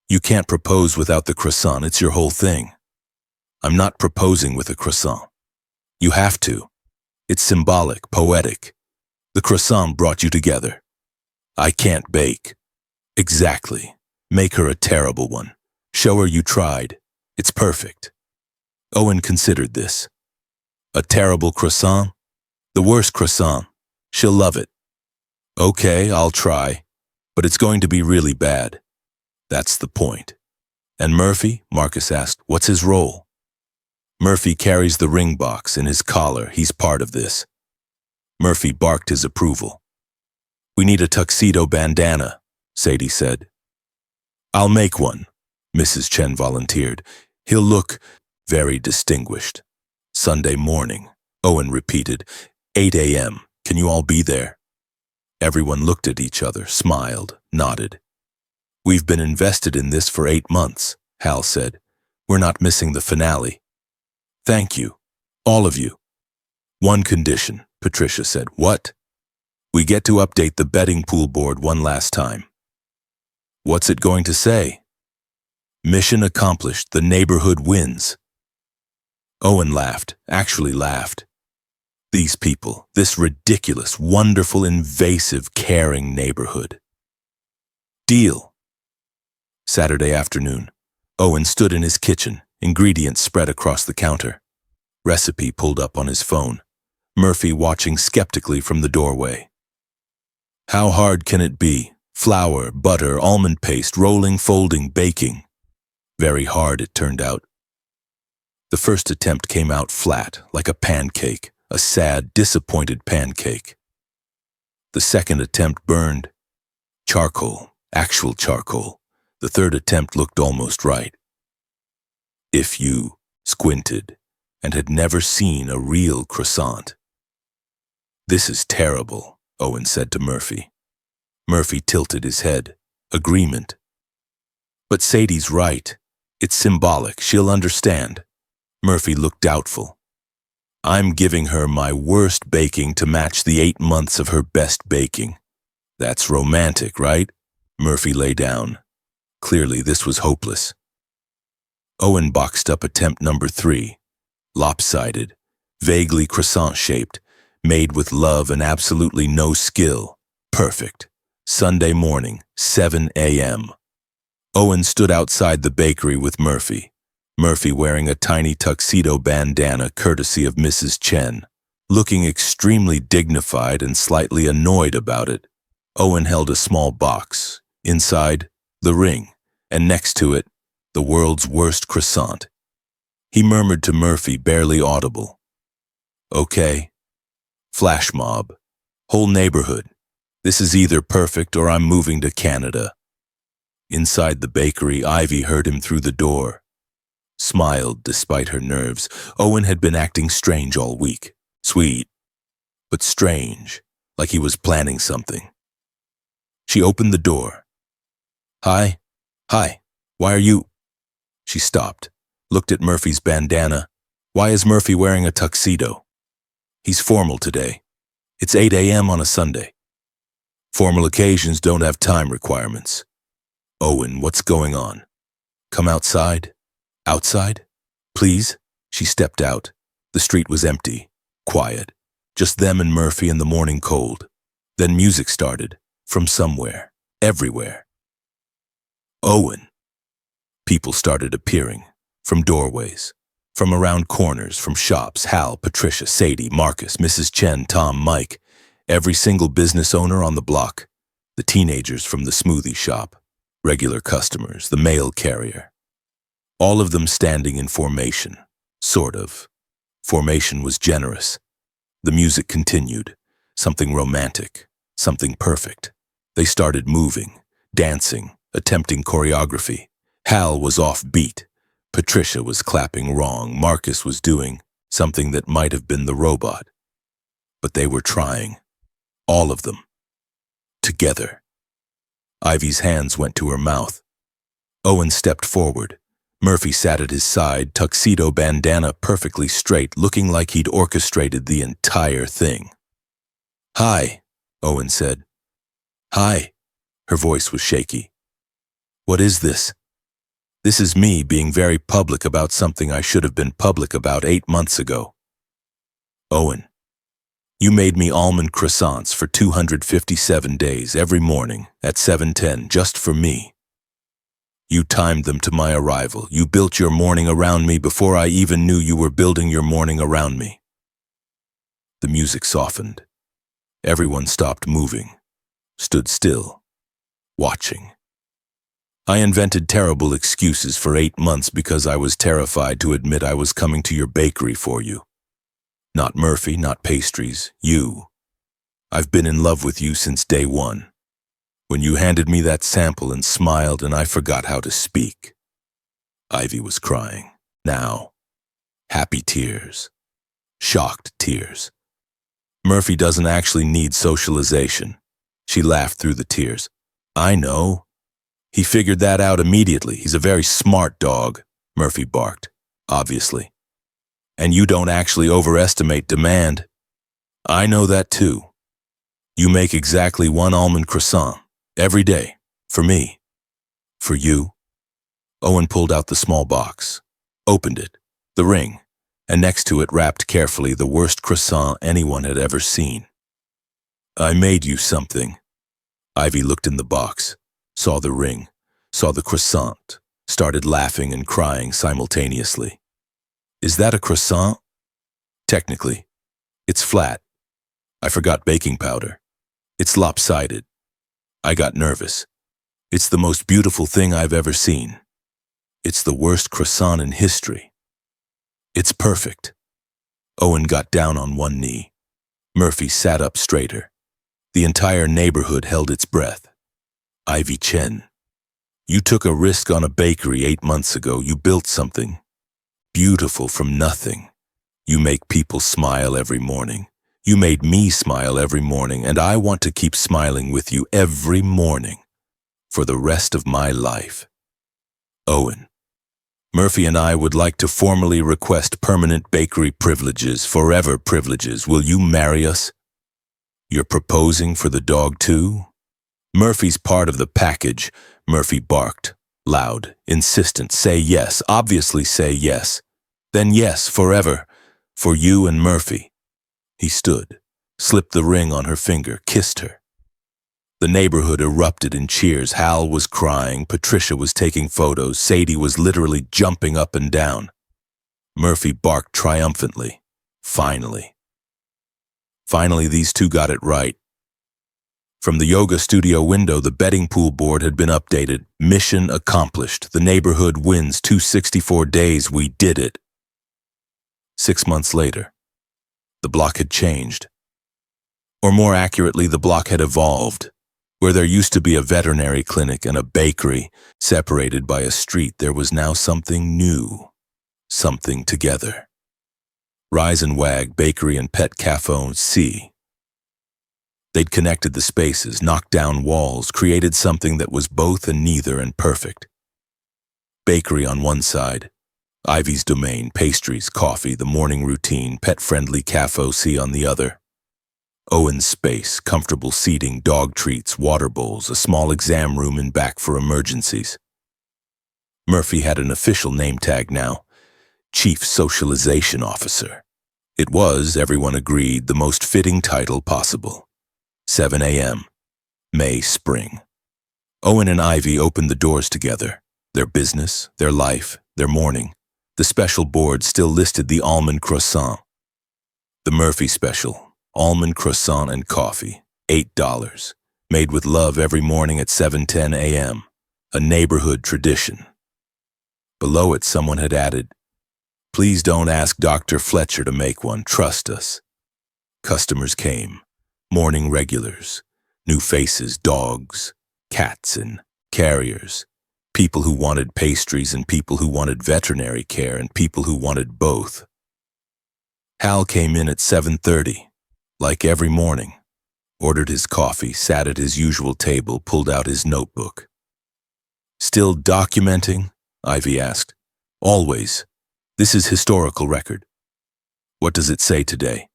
You can't propose without the croissant, it's your whole thing. I'm not proposing with a croissant. You have to. It's symbolic, poetic. The croissant brought you together. I can't bake. Exactly. Make her a terrible one. Show her you tried. It's perfect. Owen considered this. A terrible croissant? The worst croissant. She'll love it. Okay, I'll try. But it's going to be really bad. That's the point. And Murphy? Marcus asked. What's his role? Murphy carries the ring box in his collar. He's part of this. Murphy barked his approval. We need a tuxedo bandana, Sadie said. I'll make one, Mrs. Chen volunteered. He'll look very distinguished. Sunday morning, Owen repeated. 8 a.m. Can you all be there? Everyone looked at each other, smiled, nodded. We've been invested in this for 8 months, Hal said. We're not missing the finale. Thank you, all of you. One condition, Patricia said. What? We get to update the betting pool board one last time. What's it going to say? Mission accomplished, the neighborhood wins. Owen laughed, actually laughed. These people, this ridiculous, wonderful, invasive, caring neighborhood. Deal. Saturday afternoon, Owen stood in his kitchen, ingredients spread across the counter. Recipe pulled up on his phone. Murphy watching skeptically from the doorway. How hard can it be? Flour, butter, almond paste, rolling, folding, baking. Very hard, it turned out. The first attempt came out flat, like a pancake, a sad, disappointed pancake. The second attempt burned. Charcoal, actual charcoal. The third attempt looked almost right. If you squinted and had never seen a real croissant. This is terrible, Owen said to Murphy. Murphy tilted his head. Agreement. But Sadie's right. It's symbolic. She'll understand. Murphy looked doubtful. I'm giving her my worst baking to match the 8 months of her best baking. That's romantic, right? Murphy lay down. Clearly, this was hopeless. Owen boxed up attempt number 3. Lopsided, vaguely croissant-shaped, made with love and absolutely no skill. Perfect. Sunday morning, 7 a.m. Owen stood outside the bakery with Murphy. Murphy wearing a tiny tuxedo bandana courtesy of Mrs. Chen, looking extremely dignified and slightly annoyed about it. Owen held a small box. Inside, the ring, and next to it, the world's worst croissant. He murmured to Murphy, barely audible. Okay. Flash mob. Whole neighborhood. This is either perfect or I'm moving to Canada. Inside the bakery, Ivy heard him through the door. Smiled despite her nerves. Owen had been acting strange all week. Sweet, but strange, like he was planning something. She opened the door. Hi. Why are you... She stopped, looked at Murphy's bandana. Why is Murphy wearing a tuxedo? He's formal today. It's 8 a.m. on a Sunday. Formal occasions don't have time requirements. Owen, what's going on? Come outside? Outside? Please? She stepped out. The street was empty, quiet. Just them and Murphy in the morning cold. Then music started, from somewhere, everywhere. Owen. People started appearing, from doorways, from around corners, from shops. Hal, Patricia, Sadie, Marcus, Mrs. Chen, Tom, Mike, every single business owner on the block, the teenagers from the smoothie shop, regular customers, the mail carrier. All of them standing in formation, sort of. Formation was generous. The music continued, something romantic, something perfect. They started moving, dancing, attempting choreography. Hal was off beat. Patricia was clapping wrong. Marcus was doing something that might have been the robot. But they were trying. All of them. Together. Ivy's hands went to her mouth. Owen stepped forward. Murphy sat at his side, tuxedo bandana perfectly straight, looking like he'd orchestrated the entire thing. Hi, Owen said. Hi. Her voice was shaky. What is this? This is me being very public about something I should have been public about 8 months ago. Owen, you made me almond croissants for 257 days every morning at 7:10 just for me. You timed them to my arrival. You built your morning around me before I even knew you were building your morning around me. The music softened. Everyone stopped moving, stood still, watching. I invented terrible excuses for 8 months because I was terrified to admit I was coming to your bakery for you. Not Murphy, not pastries, you. I've been in love with you since day one. When you handed me that sample and smiled and I forgot how to speak. Ivy was crying. Now. Happy tears. Shocked tears. Murphy doesn't actually need socialization. She laughed through the tears. I know. He figured that out immediately. He's a very smart dog, Murphy barked, obviously. And you don't actually overestimate demand. I know that too. You make exactly 1 almond croissant, every day, for me. For you. Owen pulled out the small box, opened it, the ring, and next to it wrapped carefully the worst croissant anyone had ever seen. I made you something. Ivy looked in the box. Saw the ring, saw the croissant, started laughing and crying simultaneously. Is that a croissant? Technically. It's flat. I forgot baking powder. It's lopsided. I got nervous. It's the most beautiful thing I've ever seen. It's the worst croissant in history. It's perfect. Owen got down on one knee. Murphy sat up straighter. The entire neighborhood held its breath. Ivy Chen, you took a risk on a bakery 8 months ago. You built something beautiful from nothing. You make people smile every morning. You made me smile every morning, and I want to keep smiling with you every morning for the rest of my life. Owen, Murphy and I would like to formally request permanent bakery privileges, forever privileges. Will you marry us? You're proposing for the dog too? Murphy's part of the package, Murphy barked, loud, insistent. Say yes, obviously say yes. Then yes, forever, for you and Murphy. He stood, slipped the ring on her finger, kissed her. The neighborhood erupted in cheers. Hal was crying, Patricia was taking photos, Sadie was literally jumping up and down. Murphy barked triumphantly. Finally. Finally, these two got it right. From the yoga studio window, the betting pool board had been updated. Mission accomplished. The neighborhood wins 264 days. We did it. 6 months later, the block had changed. Or more accurately, the block had evolved. Where there used to be a veterinary clinic and a bakery separated by a street, there was now something new, something together. Rise and Wag Bakery and Pet Cafe C. They'd connected the spaces, knocked down walls, created something that was both and neither and perfect. Bakery on one side, Ivy's domain, pastries, coffee, the morning routine, pet-friendly Cafe C on the other. Owen's space, comfortable seating, dog treats, water bowls, a small exam room in back for emergencies. Murphy had an official name tag now, Chief Socialization Officer. It was, everyone agreed, the most fitting title possible. 7 a.m. May, spring. Owen and Ivy opened the doors together. Their business, their life, their morning. The special board still listed the almond croissant. The Murphy special, almond croissant and coffee, $8. Made with love every morning at 7:10 a.m. A neighborhood tradition. Below it, someone had added, "Please don't ask Dr. Fletcher to make one, trust us." Customers came, morning regulars, new faces, dogs, cats, and carriers, people who wanted pastries and people who wanted veterinary care and people who wanted both. Hal came in at 7:30, like every morning, ordered his coffee, sat at his usual table, pulled out his notebook. "Still documenting?" Ivy asked. "Always. This is historical record." "What does it say today?"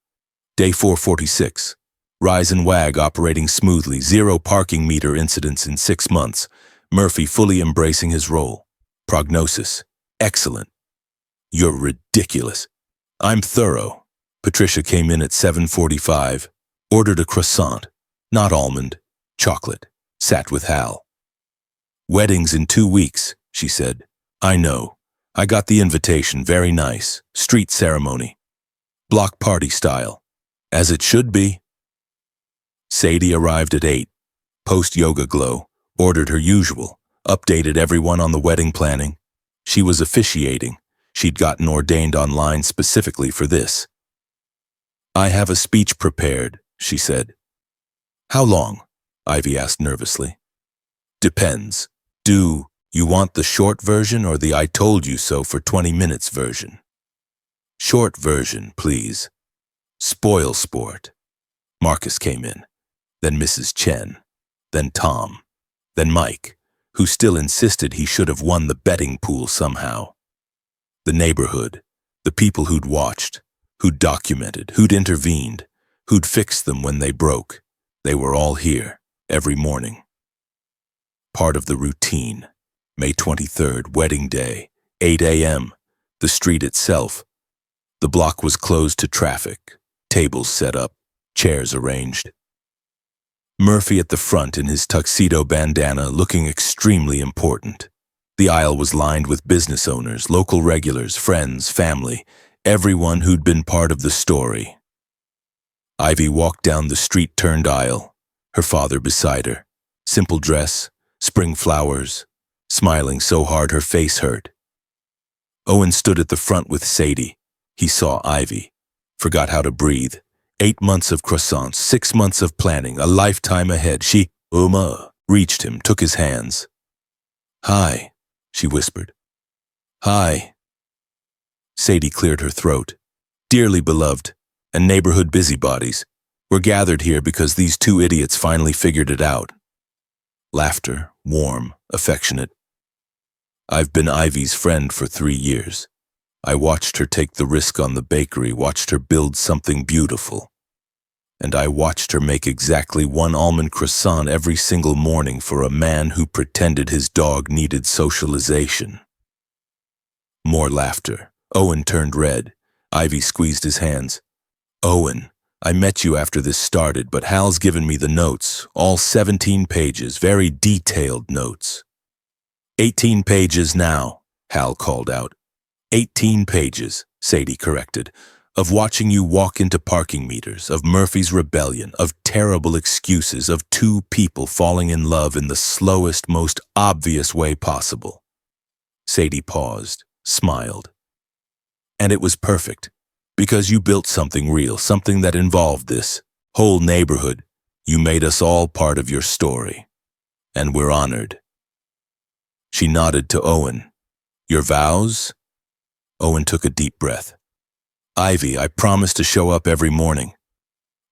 "Day 446. Rise and Wag operating smoothly, 0 parking meter incidents in 6 months. Murphy fully embracing his role. Prognosis, excellent." "You're ridiculous." "I'm thorough." Patricia came in at 7:45, ordered a croissant, not almond, chocolate, sat with Hal. "Weddings in 2 weeks, she said. "I know. I got the invitation, very nice. Street ceremony. Block party style. As it should be." Sadie arrived at 8, post-yoga glow, ordered her usual, updated everyone on the wedding planning. She was officiating. She'd gotten ordained online specifically for this. "I have a speech prepared," she said. "How long?" Ivy asked nervously. "Depends. Do you want the short version or the I told you so for 20 minutes version?" "Short version, please." Spoil sport. Marcus came in, then Mrs. Chen, then Tom, then Mike, who still insisted he should have won the betting pool somehow. The neighborhood, the people who'd watched, who'd documented, who'd intervened, who'd fixed them when they broke, they were all here, every morning. Part of the routine. May 23rd, wedding day, 8 a.m., the street itself. The block was closed to traffic, tables set up, chairs arranged. Murphy at the front in his tuxedo bandana, looking extremely important. The aisle was lined with business owners, local regulars, friends, family, everyone who'd been part of the story. Ivy walked down the street-turned aisle, her father beside her. Simple dress, spring flowers, smiling so hard her face hurt. Owen stood at the front with Sadie. He saw Ivy, forgot how to breathe. 8 months of croissants, 6 months of planning, a lifetime ahead. She, reached him, took his hands. "Hi," she whispered. "Hi." Sadie cleared her throat. "Dearly beloved, and neighborhood busybodies, we're gathered here because these 2 idiots finally figured it out." Laughter, warm, affectionate. "I've been Ivy's friend for 3 years. I watched her take the risk on the bakery, watched her build something beautiful. And I watched her make exactly 1 almond croissant every single morning for a man who pretended his dog needed socialization." More laughter. Owen turned red. Ivy squeezed his hands. "Owen, I met you after this started, but Hal's given me the notes, all 17 pages, very detailed notes." 18 pages now, Hal called out. 18 pages, Sadie corrected, of watching you walk into parking meters, of Murphy's rebellion, of terrible excuses, of 2 people falling in love in the slowest, most obvious way possible. Sadie paused, smiled. "And it was perfect. Because you built something real, something that involved this whole neighborhood. You made us all part of your story. And we're honored. She nodded to Owen. Your vows? Owen took a deep breath. Ivy, I promise to show up every morning.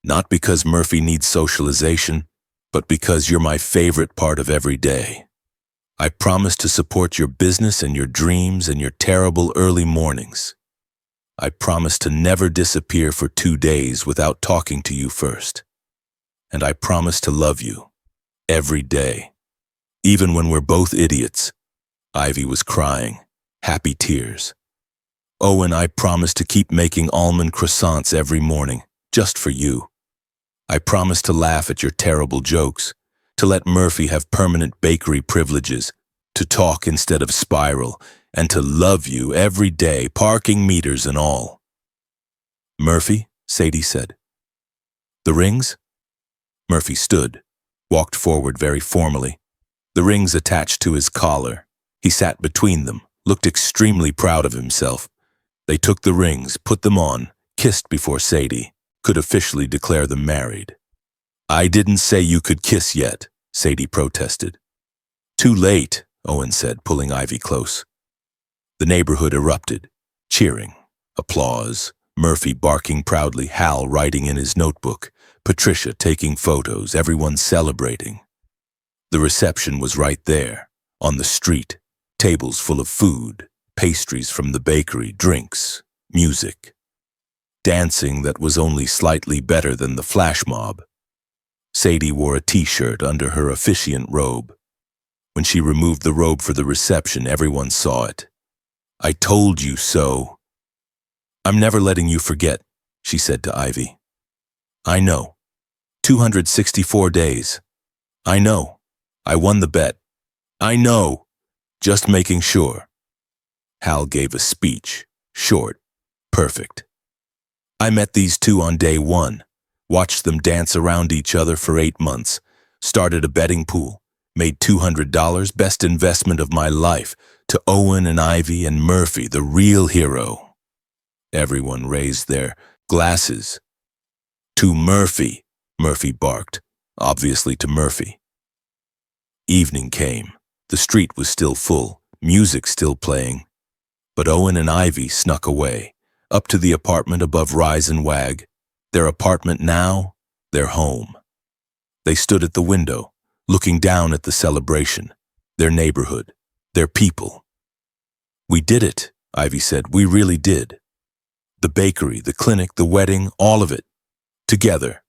Not because Murphy needs socialization, but because you're my favorite part of every day. I promise to support your business and your dreams and your terrible early mornings. I promise to never disappear for 2 days without talking to you first. And I promise to love you every day. Even when we're both idiots. Ivy was crying, happy tears. Owen, I promise to keep making almond croissants every morning, just for you. I promise to laugh at your terrible jokes, to let Murphy have permanent bakery privileges, to talk instead of spiral, and to love you every day, parking meters and all. Murphy, Sadie said. The rings? Murphy stood, walked forward very formally, the rings attached to his collar. He sat between them, looked extremely proud of himself. They took the rings, put them on, kissed before Sadie could officially declare them married. I didn't say you could kiss yet, Sadie protested. Too late, Owen said, pulling Ivy close. The neighborhood erupted, cheering, applause, Murphy barking proudly, Hal writing in his notebook, Patricia taking photos, everyone celebrating. The reception was right there, on the street, tables full of food, pastries from the bakery, drinks, music. Dancing that was only slightly better than the flash mob. Sadie wore a t-shirt under her officiant robe. When she removed the robe for the reception, everyone saw it. I told you so. I'm never letting you forget, she said to Ivy. I know. 264 days. I know. I won the bet. I know. Just making sure. Hal gave a speech, short, perfect. I met these two on day 1, watched them dance around each other for 8 months, started a betting pool, made $200, best investment of my life, to Owen and Ivy and Murphy, the real hero. Everyone raised their glasses. To Murphy, Murphy barked, obviously to Murphy. Evening came. The street was still full, music still playing. But Owen and Ivy snuck away, up to the apartment above Rise and Wag. Their apartment now, their home. They stood at the window, looking down at the celebration, their neighborhood, their people. We did it, Ivy said. We really did. The bakery, the clinic, the wedding, all of it. Together.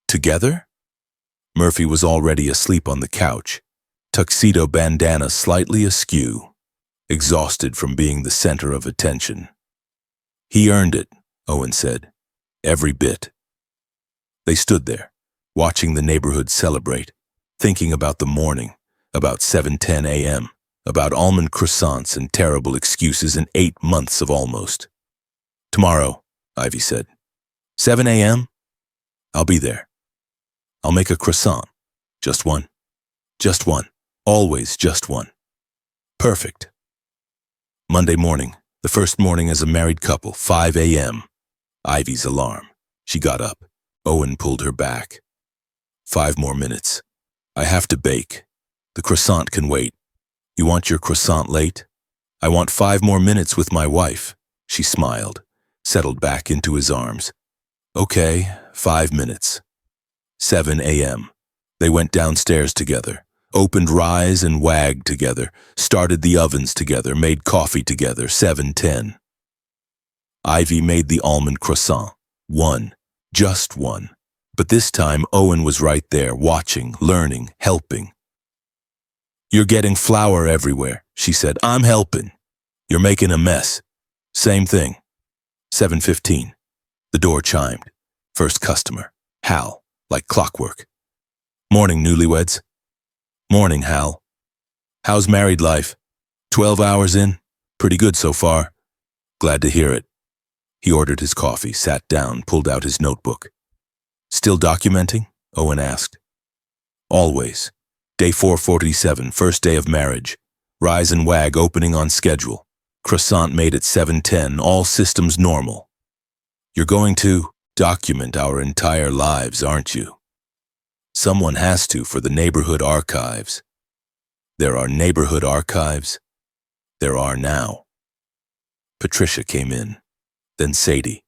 Together? Murphy was already asleep on the couch, tuxedo bandana slightly askew, exhausted from being the center of attention. He earned it, Owen said. Every bit. They stood there, watching the neighborhood celebrate, thinking about the morning, about 7:10 a.m., about almond croissants and terrible excuses and 8 months of almost. Tomorrow, Ivy said. 7 a.m.? I'll be there. I'll make a croissant. Just one. Just one. Always just one. Perfect. Monday morning, the first morning as a married couple, 5 a.m. Ivy's alarm. She got up. Owen pulled her back. 5 more minutes. I have to bake. The croissant can wait. You want your croissant late? I want 5 more minutes with my wife. She smiled, settled back into his arms. Okay, 5 minutes. 7 a.m. They went downstairs together, opened Rise and Wag together, started the ovens together, made coffee together, 7:10. Ivy made the almond croissant. One. Just one. But this time Owen was right there, watching, learning, helping. You're getting flour everywhere, she said. I'm helping. You're making a mess. Same thing. 7:15. The door chimed. First customer. Hal, like clockwork. Morning, newlyweds. Morning, Hal. How's married life? 12 hours in? Pretty good so far. Glad to hear it. He ordered his coffee, sat down, pulled out his notebook. Still documenting? Owen asked. Always. Day 447, first day of marriage. Rise and Wag opening on schedule. Croissant made at 7:10, all systems normal. You're going to document our entire lives, aren't you? Someone has to for the neighborhood archives. There are neighborhood archives. There are now. Patricia came in, then Sadie,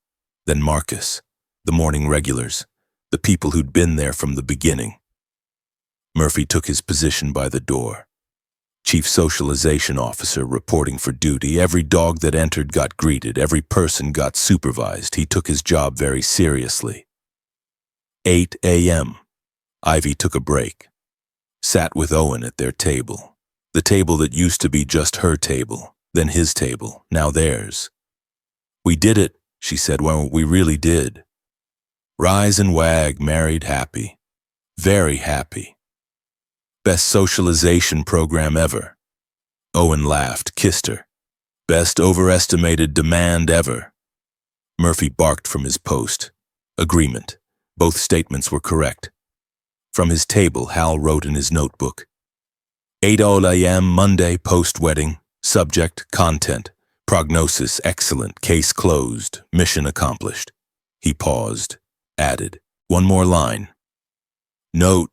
then Marcus, the morning regulars, the people who'd been there from the beginning. Murphy took his position by the door. Chief Socialization Officer reporting for duty. Every dog that entered got greeted. Every person got supervised. He took his job very seriously. 8 a.m. Ivy took a break. Sat with Owen at their table. The table that used to be just her table, then his table, now theirs. We did it, she said. Well, we really did. Rise and Wag married happy. Very happy. Best socialization program ever. Owen laughed, kissed her. Best overestimated demand ever. Murphy barked from his post. Agreement. Both statements were correct. From his table, Hal wrote in his notebook. 8 a.m. Monday, post-wedding. Subject, content. Prognosis, excellent. Case closed. Mission accomplished. He paused. Added. One more line. Note.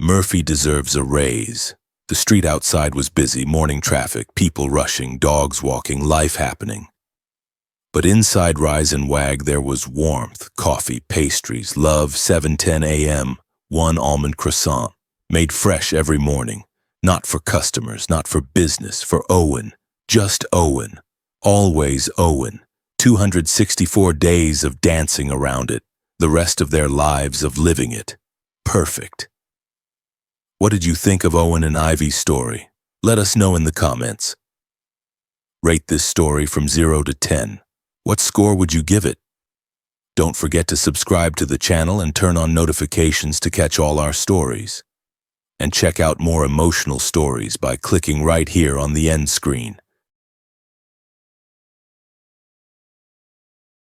Murphy deserves a raise. The street outside was busy, morning traffic, people rushing, dogs walking, life happening. But inside Rise and Wag there was warmth, coffee, pastries, love, 7:10 a.m., one almond croissant, made fresh every morning. Not for customers, not for business, for Owen. Just Owen. Always Owen. 264 days of dancing around it, the rest of their lives of living it. Perfect. What did you think of Owen and Ivy's story? Let us know in the comments. Rate this story from 0 to 10. What score would you give it? Don't forget to subscribe to the channel and turn on notifications to catch all our stories. And check out more emotional stories by clicking right here on the end screen.